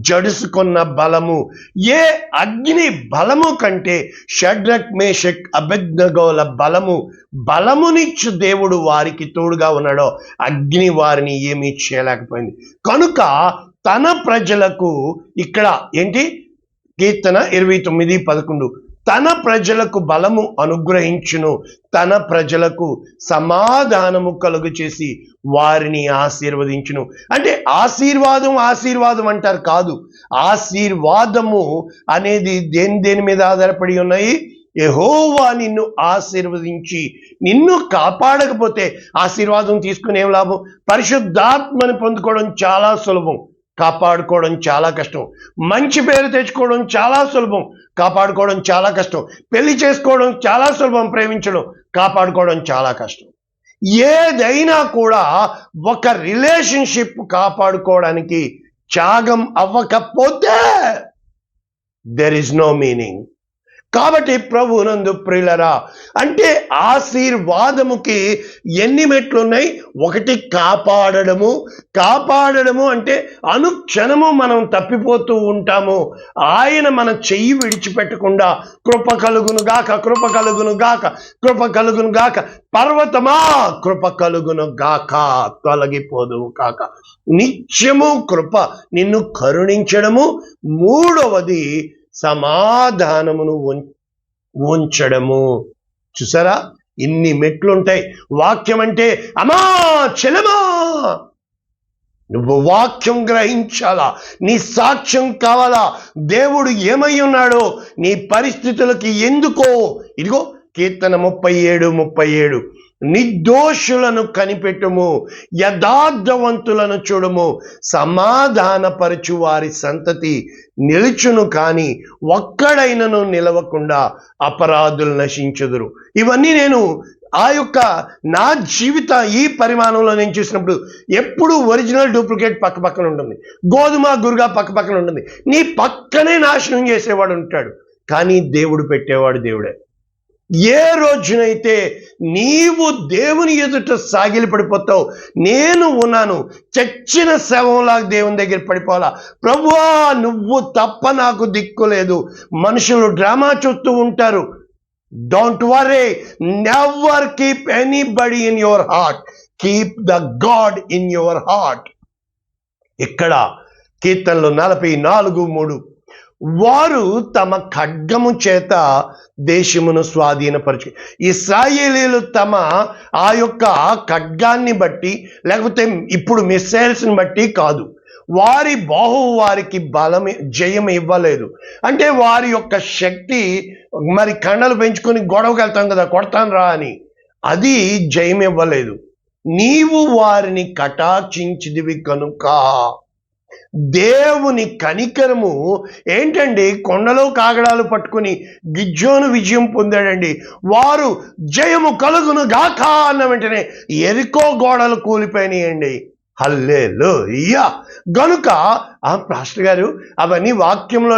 జడుసుకున్న బలము ఏ అగ్ని బలము కంటే షడ్రక్ మేషక్ అబేద్నెగోల బలమునిచ్చు దేవుడు వారికి తోడుగా ఉన్నాడో అగ్ని వారిని ఏమీ చేయలేకపోయింది. కనుక తన ప్రజలకు ఇక్కడ ఏంటి కీర్తన 29:11 తన ప్రజలకు బలము అనుగ్రహించును, తన ప్రజలకు సమాధానము కలుగు చేసి వారిని ఆశీర్వదించును. అంటే ఆశీర్వాదం అంటారు కాదు. ఆశీర్వాదము అనేది దేని మీద ఆధారపడి ఉన్నాయి? యెహోవా నిన్ను ఆశీర్వదించి నిన్ను కాపాడకపోతే ఆశీర్వాదం తీసుకుని ఏం లాభం? పరిశుద్ధాత్మని పొందుకోవడం చాలా సులభం, కాపాడుకోవడం చాలా కష్టం. మంచి పేరు తెచ్చుకోవడం చాలా సులభం, కాపాడుకోవడం చాలా కష్టం. పెళ్లి చేసుకోవడం చాలా సులభం, ప్రేమించడం, కాపాడుకోవడం చాలా కష్టం. ఏదైనా కూడా ఒక రిలేషన్షిప్ కాపాడుకోవడానికి త్యాగం అవ్వకపోతే దెర్ ఇస్ నో మీనింగ్. కాబట్టి ప్రభువునందు ప్రియులరా, అంటే ఆశీర్వాదముకి ఎన్ని మెట్లు ఉన్నాయి? ఒకటి కాపాడడము అంటే అనుక్షణము మనం తప్పిపోతూ ఉంటాము. ఆయన మన చెయ్యి విడిచిపెట్టకుండా కృప కలుగును గాక, పర్వతమా కృప కలుగును గాక, తొలగిపోదువు కాక. నిత్యము కృప నిన్ను కరుణించడము. మూడవది సమాధానమును ఉంచడము. చూసారా, ఇన్ని మెట్లుంటాయి. వాక్యం అంటే అమ్మా చెలమా, నువ్వు వాక్యం గ్రహించాలా, నీ సాక్ష్యం కావాలా, దేవుడు ఏమై ఉన్నాడో, నీ పరిస్థితులకి ఎందుకో. ఇదిగో కీర్తన 37:37 నిర్దోషులను కనిపెట్టుము, యథార్థవంతులను చూడుము, సమాధానపరచు వారి సంతతి నిలుచును, కానీ ఒక్కడైనను నిలవకుండా అపరాధులు నశించుదురు. ఇవన్నీ నేను నా జీవిత ఈ పరిమాణంలో నేను చూసినప్పుడు ఎప్పుడు ఒరిజినల్ డూప్లికేట్ పక్కన ఉంటుంది, గోధుమ గురుగా పక్కన ఉంటుంది. నీ పక్కనే నాశనం చేసేవాడు ఉంటాడు, కానీ దేవుడు పెట్టేవాడు దేవుడే. ఏ రోజునైతే నీవు దేవుని ఎదుట సాగిలి పడిపోతావు, నేను ఉన్నాను, చచ్చిన శవంలాగా దేవుని దగ్గర పడిపోవాలా. ప్రభువా నువ్వు తప్ప నాకు దిక్కు లేదు. మనుషులు డ్రామా చూస్తూ ఉంటారు. Don't worry, never keep anybody in your heart, keep the God in your heart. ఇక్కడ కీర్తనలు 44:3 వారు తమ ఖడ్గము చేత దేశమును స్వాధీనపరచు. ఇశ్రాయేలీలు తమ ఆ యొక్క ఖడ్గాన్ని బట్టి, లేకపోతే ఇప్పుడు మిస్సైల్స్ని బట్టి కాదు, వారి వారికి జయం ఇవ్వలేదు. అంటే వారి యొక్క శక్తి, మరి కండలు పెంచుకొని గొడవకి వెళ్తాం కదా, కొడతాను రా అని, అది జయం ఇవ్వలేదు. నీవు వారిని కటాక్షించిదివి కనుక. దేవుని కనికరము ఏంటండి? కొండలో కాగడాలు పట్టుకుని గిద్యోను విజయం పొందాడండి. వారు జయము కలుగును గాక అన్న వెంటనే ఎరికో గోడలు కూలిపోయినాయండి. హల్లెలూయా. గనుక పాస్టర్ గారు అవన్నీ వాక్యంలో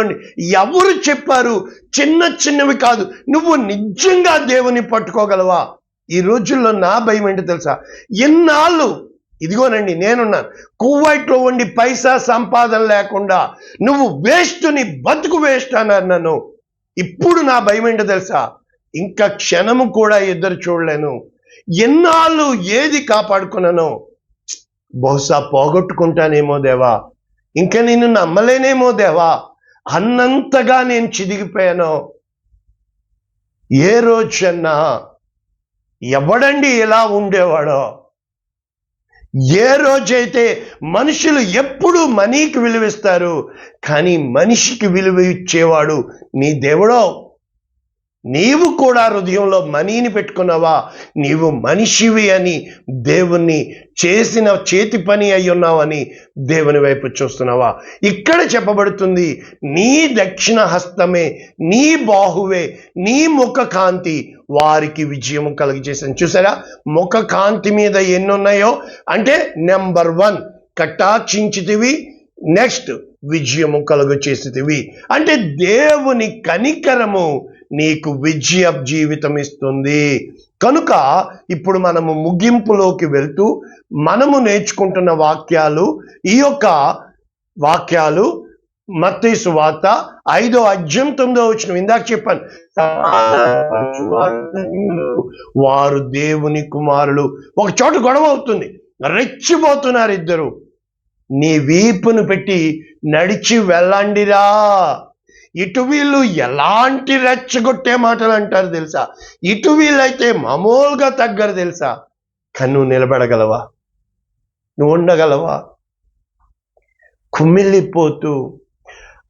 ఎవరు చెప్పారు? చిన్నవి కాదు. నువ్వు నిజంగా దేవుని పట్టుకోగలవా? ఈ రోజుల్లో నా భయం ఏంటో తెలుసా? ఎన్నాళ్ళు ఇదిగోనండి నేనున్నాను, కువైట్లో ఉండి పైసా సంపాదన లేకుండా నువ్వు వేస్ట్, నీ బతుకు వేస్ట్ అన్నారు నన్ను. ఇప్పుడు నా భయం ఏంటో తెలుసా? ఇంకా క్షణము కూడా ఎదురు చూడలేను. ఎన్నాళ్ళు ఏది కాపాడుకున్నానో బహుశా పోగొట్టుకుంటానేమో దేవా, ఇంకా నిన్ను నమ్మలేనేమో దేవా అన్నంతగా నేను చిదిగిపోయాను. ఏ రోజన్నా ఎవడండి ఇలా ఉండేవాడో? ఏ రోజైతే మనుషులు ఎప్పుడు మనీకి విలువిస్తారు, కానీ మనిషికి విలువ ఇచ్చేవాడు నీ దేవుడో. నీవు కూడా హృదయంలో మనీని పెట్టుకున్నావా? నీవు మనిషివి అని, దేవుణ్ణి చేసిన చేతి పని అయి ఉన్నావని దేవుని వైపు చూస్తున్నావా? ఇక్కడ చెప్పబడుతుంది, నీ దక్షిణ హస్తమే, నీ బాహువే, నీ ముఖ కాంతి వారికి విజయము కలుగజేసాను. చూసారా, ముఖ కాంతి మీద ఎన్నున్నాయో అంటే నెంబర్ 1 కటాక్షించితివి, నెక్స్ట్ విజయము కలుగ చేసేటివి. అంటే దేవుని కనికరము నీకు విజయ జీవితం ఇస్తుంది. కనుక ఇప్పుడు మనము ముగింపులోకి వెళ్తూ మనము నేర్చుకుంటున్న వాక్యాలు, ఈ యొక్క వాక్యాలు మత్తయి సువార్త 5వ అధ్యాయం 9వ వచనం. ఇందాక చెప్పాను, వారు దేవుని కుమారులు. ఒక చోట గొడవ అవుతుంది, రెచ్చిపోతున్నారు ఇద్దరు. నీ వీపును పెట్టి నడిచి వెళ్ళండిరా. ఇటు వీళ్ళు ఎలాంటి రెచ్చగొట్టే మాటలు అంటారు తెలుసా, ఇటు వీళ్ళైతే మామూలుగా తగ్గరు తెలుసా. కానీ నువ్వు నిలబడగలవా? నువ్వు ఉండగలవా? కుమిలిపోతూ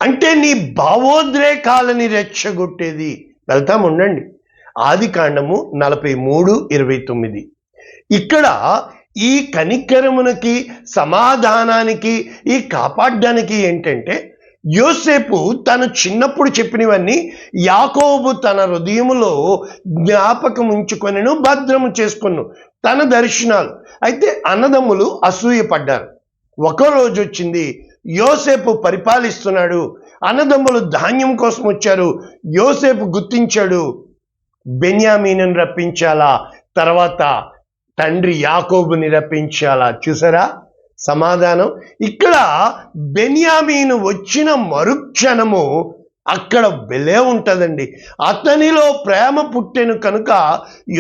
అంటే నీ భావోద్రేకాలని రెచ్చగొట్టేది. వెళ్తాం, ఉండండి. ఆదికాండము 43:29. ఇక్కడ ఈ కనికరమునకి, సమాధానానికి, ఈ కాపాడడానికి ఏంటంటే, యోసేపు తను చిన్నప్పుడు చెప్పినవన్నీ యాకోబు తన హృదయములో జ్ఞాపకం ఉంచుకొనిను, భద్రము చేసుకొను తన దర్శనాలు. అయితే అన్నదమ్ములు అసూయపడ్డారు. ఒకరోజు వచ్చింది, యోసేపు పరిపాలిస్తున్నాడు, అన్నదమ్ములు ధాన్యం కోసం వచ్చారు. యోసేపు గుర్తించాడు, బెన్యామీనుని రప్పించాలా, తర్వాత తండ్రి యాకోబుని రప్పించాలా. చూసారా సమాధానం? ఇక్కడ బెన్యామీను వచ్చిన మరుక్షణము అక్కడ బెలే ఉంటుందండి. అతనిలో ప్రేమ పుట్టెను కనుక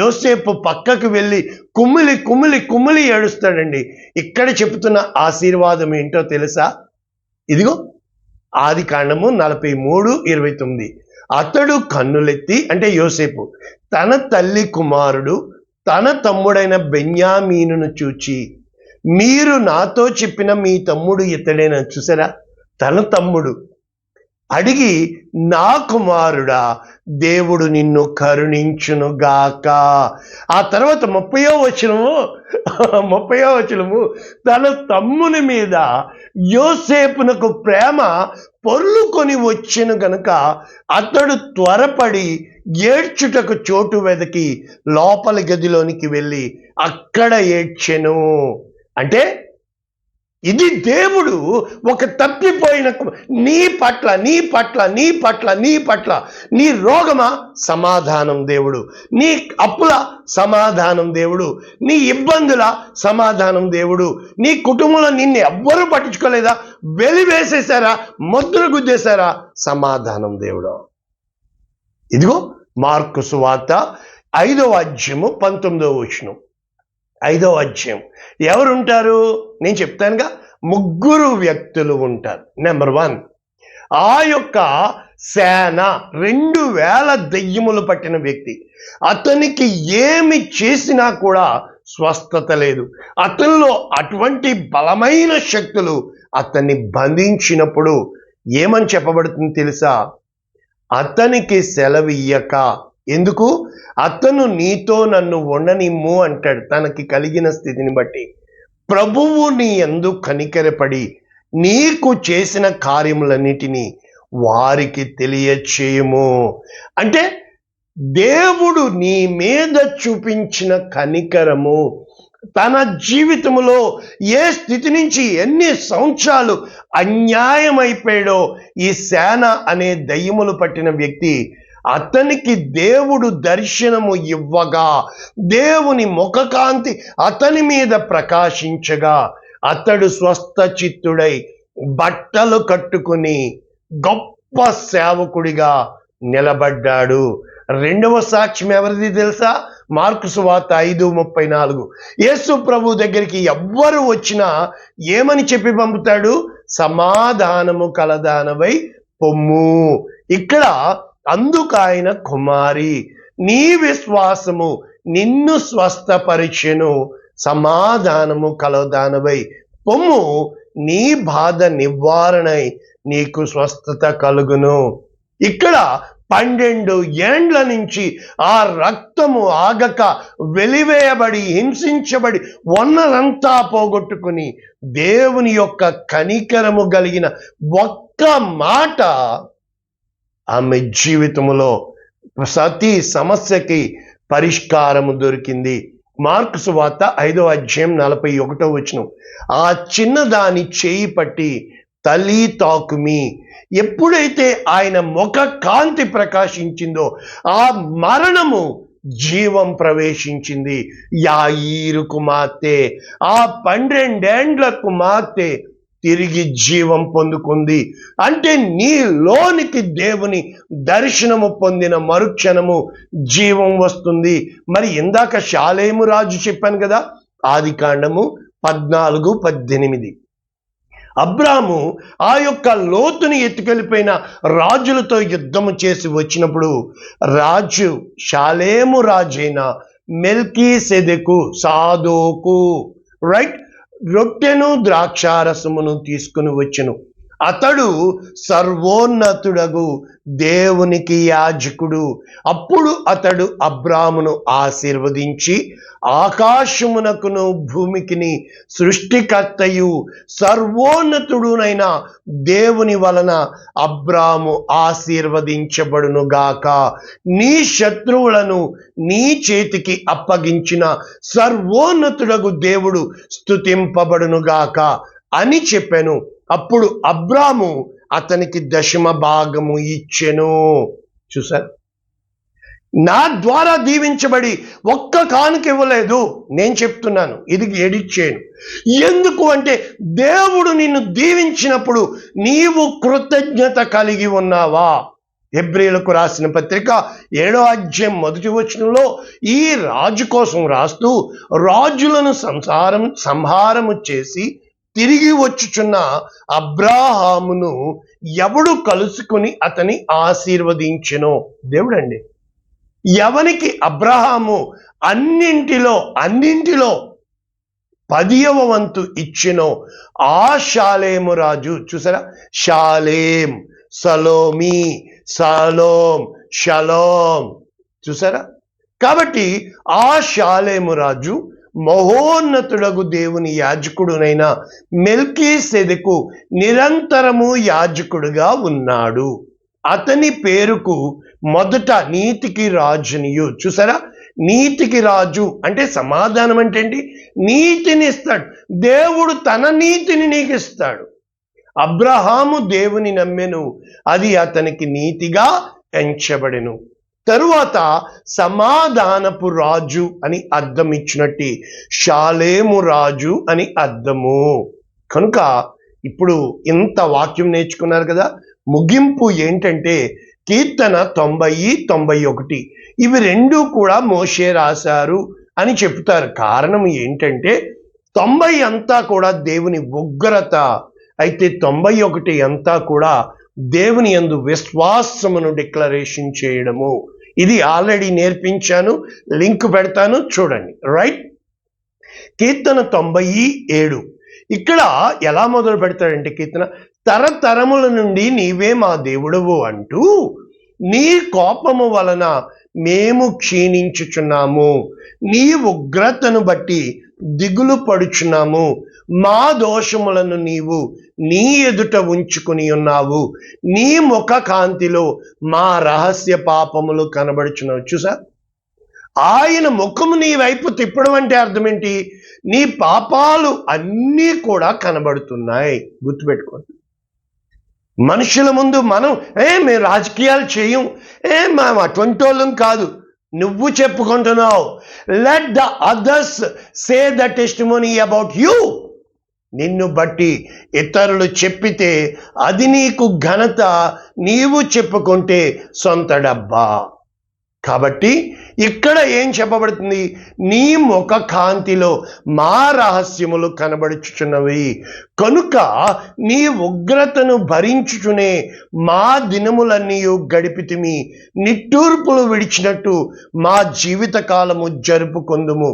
యోసేపు పక్కకు వెళ్ళి కుమిలి కుమిలి కుమిలి ఏడుస్తాడండి. ఇక్కడ చెప్తున్న ఆశీర్వాదం ఏంటో తెలుసా? ఇదిగో ఆదికాండము 43:29. అతడు కన్నులెత్తి, అంటే యోసేపు, తన తల్లి కుమారుడు తన తమ్ముడైన బెన్యామీనును చూచి, మీరు నాతో చెప్పిన మీ తమ్ముడు ఇతడేనా? చూసారా, తన తమ్ముడు. అడిగి, నా కుమారుడా, దేవుడు నిన్ను కరుణించును గాక. ఆ తర్వాత 30వ వచనము, తన తమ్ముని మీద యోసేపునకు ప్రేమ పొర్లుకొని వచ్చెను గనుక అతడు త్వరపడి ఏడ్చుటకు చోటు వెదకి లోపలి గదిలోనికి వెళ్ళి అక్కడ ఏడ్చెను. అంటే ఇది దేవుడు ఒక తప్పిపోయిన నీ పట్ల నీ రోగమా సమాధానం దేవుడు, నీ అప్పుల సమాధానం దేవుడు, నీ ఇబ్బందుల సమాధానం దేవుడు, నీ కుటుంబంలో నిన్ను ఎవ్వరూ పట్టించుకోలేదా, వెలివేసేశారా, ముద్ర గుద్దేశారా, సమాధానం దేవుడు. ఇదిగో మార్కు సువార్త 5వ అధ్యాయము 19వ వచనం. 5వ అధ్యాయం. ఎవరుంటారు? నేను చెప్తానుగా, 3 వ్యక్తులు ఉంటారు. నెంబర్ 1, ఆ యొక్క సేన 2000 దెయ్యములు పట్టిన వ్యక్తి. అతనికి ఏమి చేసినా కూడా స్వస్థత లేదు. అతనిలో అటువంటి బలమైన శక్తులు అతన్ని బంధించినప్పుడు ఏమని చెప్పబడుతుంది తెలుసా? అతనికి సెలవియ్యక, ఎందుకు? అతను నీతో నన్ను ఉండనిమ్ము అంటాడు. తనకి కలిగిన స్థితిని బట్టి ప్రభువు నీ యందు కనికరపడి నీకు చేసిన కార్యములన్నిటినీ వారికి తెలియచేయము. అంటే దేవుడు నీ మీద చూపించిన కనికరము, తన జీవితంలో ఏ స్థితి నుంచి ఎన్ని సంవత్సరాలు అన్యాయమైపోయాడో ఈ సేన అనే దయ్యములు పట్టిన వ్యక్తి, అతనికి దేవుడు దర్శనము ఇవ్వగా దేవుని ముఖకాంతి అతని మీద ప్రకాశించగా అతడు స్వస్థ చిత్తుడై బట్టలు కట్టుకుని గొప్ప సేవకుడిగా నిలబడ్డాడు. 2వ సాక్ష్యం ఎవరిది తెలుసా? మార్కు సువార్త 5:34. యేసు ప్రభు దగ్గరికి ఎవ్వరు వచ్చినా ఏమని చెప్పి పంపుతాడు? సమాధానము కలదానవై పొమ్ము. ఇక్కడ అందుకు ఆయన, కుమారి, నీ విశ్వాసము నిన్ను స్వస్థపరిచెను, సమాధానము కలదానవై పొమ్ము, నీ బాధ నివారణై నీకు స్వస్థత కలుగును. ఇక్కడ 12 ఏండ్ల నుంచి ఆ రక్తము ఆగక వెలివేయబడి హింసించబడి వన్నరంతా పోగొట్టుకుని దేవుని యొక్క కనికరము కలిగిన ఒక్క మాట ఆమె జీవితంలో ప్రతి సమస్యకి పరిష్కారము దొరికింది. మార్కు సువార్త 5వ అధ్యాయం 41వ వచనం. ఆ చిన్నదాని చేయి పట్టి తలి తాకుమి. ఎప్పుడైతే ఆయన ముఖ కాంతి ప్రకాశించిందో ఆ మరణము జీవం ప్రవేశించింది. యాయీరు కుమార్తె, ఆ 12 ఏండ్ల కుమార్తె తిరిగి జీవం పొందుకుంది. అంటే నీలోనికి దేవుని దర్శనము పొందిన మరుక్షణము జీవం వస్తుంది. మరి ఇందాక షాలేము రాజు చెప్పాను కదా, ఆదికాండము 14:18. అబ్రాము ఆ యొక్క లోతుని ఎత్తుకెళ్ళిపోయిన రాజులతో యుద్ధము చేసి వచ్చినప్పుడు రాజు షాలేము రాజైన మెల్కీసెదెకు సాదోకు రైట్ రొట్టెను ద్రాక్షారసమును తీసుకుని వచ్చెను. అతడు సర్వోన్నతుడగు దేవునికి యాజకుడు. అప్పుడు అతడు అబ్రామును ఆశీర్వదించి, ఆకాశమునకును భూమికిని సృష్టికర్తయు సర్వోన్నతుడునైన దేవుని వలన అబ్రాము ఆశీర్వదించబడునుగాక. నీ శత్రువులను నీ చేతికి అప్పగించిన సర్వోన్నతుడగు దేవుడు స్తుతింపబడునుగాక అని చెప్పాను. అప్పుడు అబ్రాము అతనికి 10వ భాగము ఇచ్చెను. చూసారు, నా ద్వారా దీవించబడి ఒక్క కానుక ఇవ్వలేదు. నేను చెప్తున్నాను, ఇది ఎడిట్ చేయను. ఎందుకు అంటే దేవుడు నిన్ను దీవించినప్పుడు నీవు కృతజ్ఞత కలిగి ఉన్నావా? హెబ్రీయులకు రాసిన పత్రిక 7వ అధ్యాయం 1వ వచనంలో ఈ రాజు కోసం రాస్తూ, రాజులను సంహారము చేసి తిరిగి వచ్చుచున్న అబ్రాహామును ఎవడు కలుసుకుని అతని ఆశీర్వదించెనో. దేవుడండి ఎవనికి అబ్రహాము అన్నింటిలో 10వ వంతు ఇచ్చినో ఆ షాలేము రాజు. చూసారా, షాలేం, సలోమి, సలోం, షలోం. చూసారా, కాబట్టి ఆ షాలేము రాజు మహోన్నతుడగు దేవుని యాజకుడునైన మెల్కీసెదెకు నిరంతరము యాజకుడుగా ఉన్నాడు. అతని పేరుకు మొదట నీతికి రాజునియు. చూసారా, నీతికి రాజు అంటే సమాధానం అంటే ఏంటి? నీతిని ఇస్తాడు దేవుడు, తన నీతిని నీకు ఇస్తాడు. అబ్రహాము దేవుని నమ్మెను, అది అతనికి నీతిగా ఎంచబడెను. తరువాత సమాధానపు రాజు అని అర్థం ఇచ్చినట్టు షాలేము రాజు అని అర్థము. కనుక ఇప్పుడు ఇంత వాక్యం నేర్చుకున్నారు కదా, ముగింపు ఏంటంటే కీర్తన 90, 91 ఇవి 2 కూడా మోషే రాశారు అని చెప్తారు. కారణం ఏంటంటే 90 అంతా కూడా దేవుని ఉగ్రత, అయితే 91 అంతా కూడా దేవుని యందు విశ్వాసమును డిక్లరేషన్ చేయడము. ఇది ఆల్రెడీ నేర్పించాను, లింక్ పెడతాను చూడండి. రైట్, కీర్తన 97 ఇక్కడ ఎలా మొదలు పెడతాడంటే కీర్తన, తరతరముల నుండి నీవే మా దేవుడవు అంటూ నీ కోపము వలన మేము క్షీణించుచున్నాము, నీ ఉగ్రతను బట్టి దిగులు పడుచున్నాము, మా దోషములను నీవు నీ ఎదుట ఉంచుకుని ఉన్నావు, నీ ముఖ కాంతిలో మా రహస్య పాపములు కనబడుచున్నావు. చూసా, ఆయన ముఖము నీ వైపు తిప్పడం అంటే అర్థం ఏంటి? నీ పాపాలు అన్నీ కూడా కనబడుతున్నాయి. గుర్తుపెట్టుకోండి, మనుషుల ముందు మనం మేము రాజకీయాలు చేయం, మేము అటువంటి వాళ్ళం కాదు, నువ్వు చెప్పుకుంటున్నావు. Let the others say the testimony about you. నిన్ను బట్టి ఇతరులు చెప్పితే అది నీకు ఘనత, నీవు చెప్పుకుంటే సొంత డబ్బా. కాబట్టి ఇక్కడ ఏం చెప్పబడుతుంది? నీ ముఖ కాంతిలో మా రహస్యములు కనబడుచుచున్నవి కనుక నీ ఉగ్రతను భరించుచునే మా దినములన్నీ గడిపితిమి, నిట్టూర్పులు విడిచినట్టు మా జీవిత కాలము జరుపుకొందుము.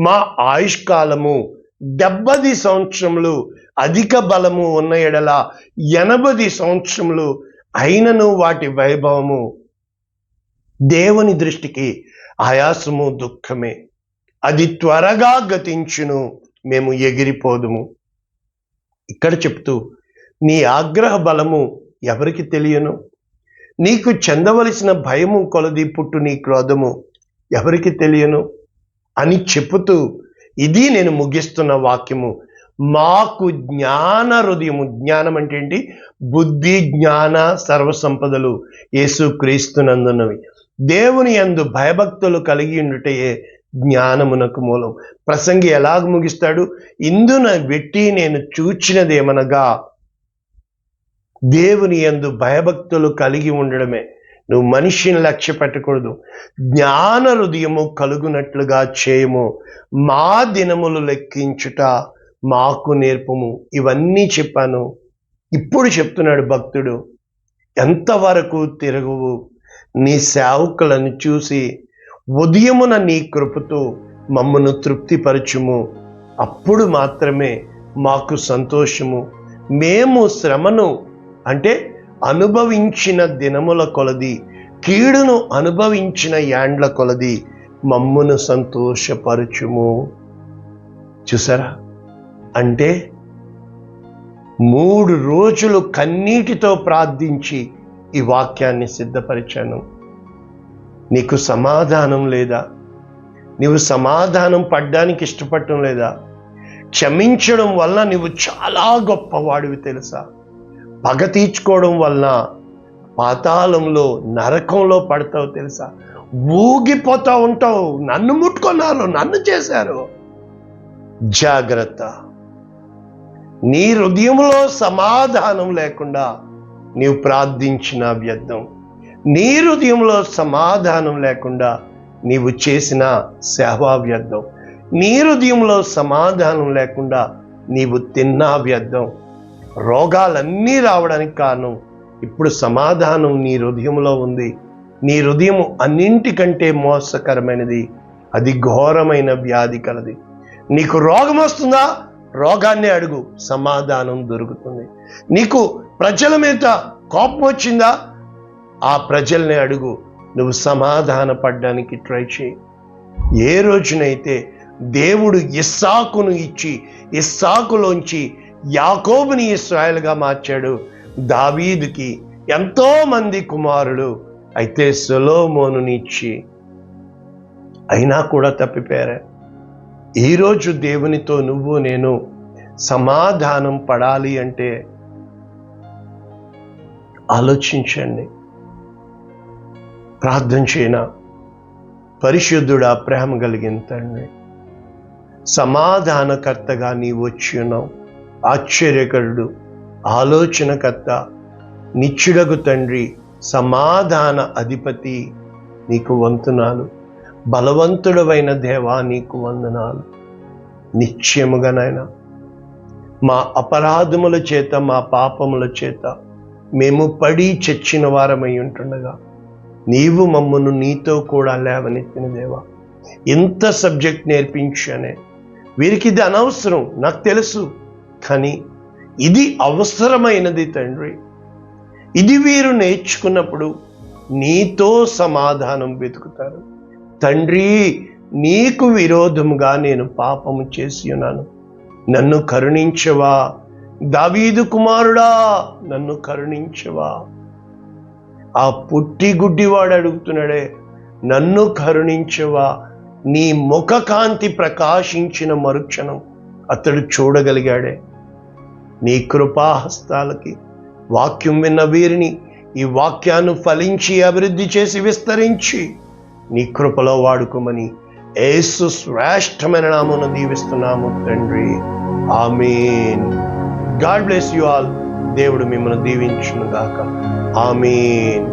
మా ఆయుష్కాలము 70 సంవత్సరములు, అధిక బలము ఉన్న ఎడల 80 సంవత్సరములు అయినను వాటి వైభవము దేవుని దృష్టికి ఆయాసము, దుఃఖమే. అది త్వరగా గతించును, మేము ఎగిరిపోదుము. ఇక్కడ చెప్తూ నీ ఆగ్రహ బలము ఎవరికి తెలియను, నీకు చెందవలసిన భయము కొలది పుట్టు నీ క్రోధము ఎవరికి తెలియను అని చెప్పుతూ ఇది నేను ముగిస్తున్న వాక్యము. మాకు జ్ఞాన హృదయము. జ్ఞానం అంటే ఏంటి? బుద్ధి, జ్ఞాన, సర్వసంపదలు యేసుక్రీస్తునందున్నవి. దేవుని యందు భయభక్తులు కలిగి ఉండుటయే జ్ఞానమునకు మూలం. ప్రసంగి ఎలాగ ముగిస్తాడు? ఇందున వెట్టి నేను చూచినదేమనగా, దేవుని యందు భయభక్తులు కలిగి ఉండడమే. నువ్వు మనిషిని లక్ష్య పెట్టకూడదు. జ్ఞాన హృదయము కలుగునట్లుగా చేయము. మా దినములు లెక్కించుట మాకు నేర్పము. ఇవన్నీ చెప్పాను. ఇప్పుడు చెప్తున్నాడు భక్తుడు, ఎంతవరకు తిరగవు? నీ సేవకులను చూసి ఉదయమున నీ కృపతో మమ్మను తృప్తిపరచుము. అప్పుడు మాత్రమే మాకు సంతోషము. మేము శ్రమను అంటే అనుభవించిన దినముల కొలది, కీడును అనుభవించిన యాండ్ల కొలది మమ్మును సంతోషపరచుము. చూసారా? అంటే 3 రోజులు కన్నీటితో ప్రార్థించి ఈ వాక్యాన్ని సిద్ధపరిచాను. నీకు సమాధానం లేదా? నీవు సమాధానం పడ్డానికి ఇష్టపడటం లేదా? క్షమించడం వల్ల నీవు చాలా గొప్పవాడివి తెలుసా? పగ తీర్చుకోవడం వలన పాతాళంలో, నరకంలో పడతావు తెలుసా? ఊగిపోతా ఉంటావు. నన్ను ముట్టుకున్నారు, నన్ను చేశారు. జాగ్రత్త. నీ హృదయంలో సమాధానం లేకుండా నీవు ప్రార్థించిన వ్యర్థం. నీ హృదయంలో సమాధానం లేకుండా నీవు చేసిన సేవా వ్యర్థం. నీ హృదయంలో సమాధానం లేకుండా నీవు తిన్నా వ్యర్థం. రోగాలన్నీ రావడానికి కారణం ఇప్పుడు సమాధానం నీ హృదయంలో ఉంది. నీ హృదయం అన్నింటికంటే మోసకరమైనది. అది ఘోరమైన వ్యాధి కలది. నీకు రోగం వస్తుందా? రోగాన్ని అడుగు, సమాధానం దొరుకుతుంది. నీకు ప్రజల మీద కోపం వచ్చిందా? ఆ ప్రజల్ని అడుగు, నువ్వు సమాధాన పడ్డానికి ట్రై చేయి. ఏ రోజునైతే దేవుడు ఇస్సాకును ఇచ్చి ఇస్సాకులోంచి యాకోబుని ఇశ్రాయేలుగా మార్చాడు, దావీదుకి ఎంతో మంది కుమారులు అయితే సొలొమోనుని ఇచ్చి అయినా కూడా తప్పిపోయారు. ఈరోజు దేవునితో నువ్వు నేను సమాధానం పడాలి అంటే ఆలోచించండి. ప్రార్థన చేయనా? పరిశుద్ధుడా, ప్రేమ కలిగిన తండ్రి, సమాధానకర్తగా నీవు వచ్చి ఉన్నావు. ఆశ్చర్యకరుడు, ఆలోచనకర్త, నిత్యుడగు తండ్రి, సమాధాన అధిపతి, నీకు వందనాలు. బలవంతుడవైన దేవా, నీకు వందనాలు. నిశ్చయముగా నాయనా, మా అపరాధముల చేత, మా పాపముల చేత మేము పడి చచ్చిన వారమై ఉంటుండగా నీవు మమ్మను నీతో కూడా లేవనెత్తిన దేవా. ఇంత సబ్జెక్ట్ నేర్పించానే. వీరికి ఇది అనవసరం నాకు తెలుసు, కానీ ఇది అవసరమైనది తండ్రి. ఇది వీరు నేర్చుకున్నప్పుడు నీతో సమాధానం వెతుకుతారు. తండ్రి, నీకు విరోధముగా నేను పాపము చేసి ఉన్నాను, నన్ను కరుణించవా. దావీదు కుమారుడా, నన్ను కరుణించవా. ఆ పుట్టి గుడ్డివాడు అడుగుతున్నాడే, నన్ను కరుణించవా. నీ ముఖ కాంతి ప్రకాశించిన మరుక్షణం అతడు చూడగలిగాడే. నీ కృపాహస్తాలకి వాక్యం విన్న వీరిని ఈ వాక్యాన్ని ఫలించి అభివృద్ధి చేసి విస్తరించి నీ కృపలో వాడుకోమని యేసు శ్రేష్టమైన నామమున దీవిస్తున్నాము తండ్రి. Amen. God bless you all. దేవుడు మిమ్మల్ని దీవించును గాక. ఆమేన్.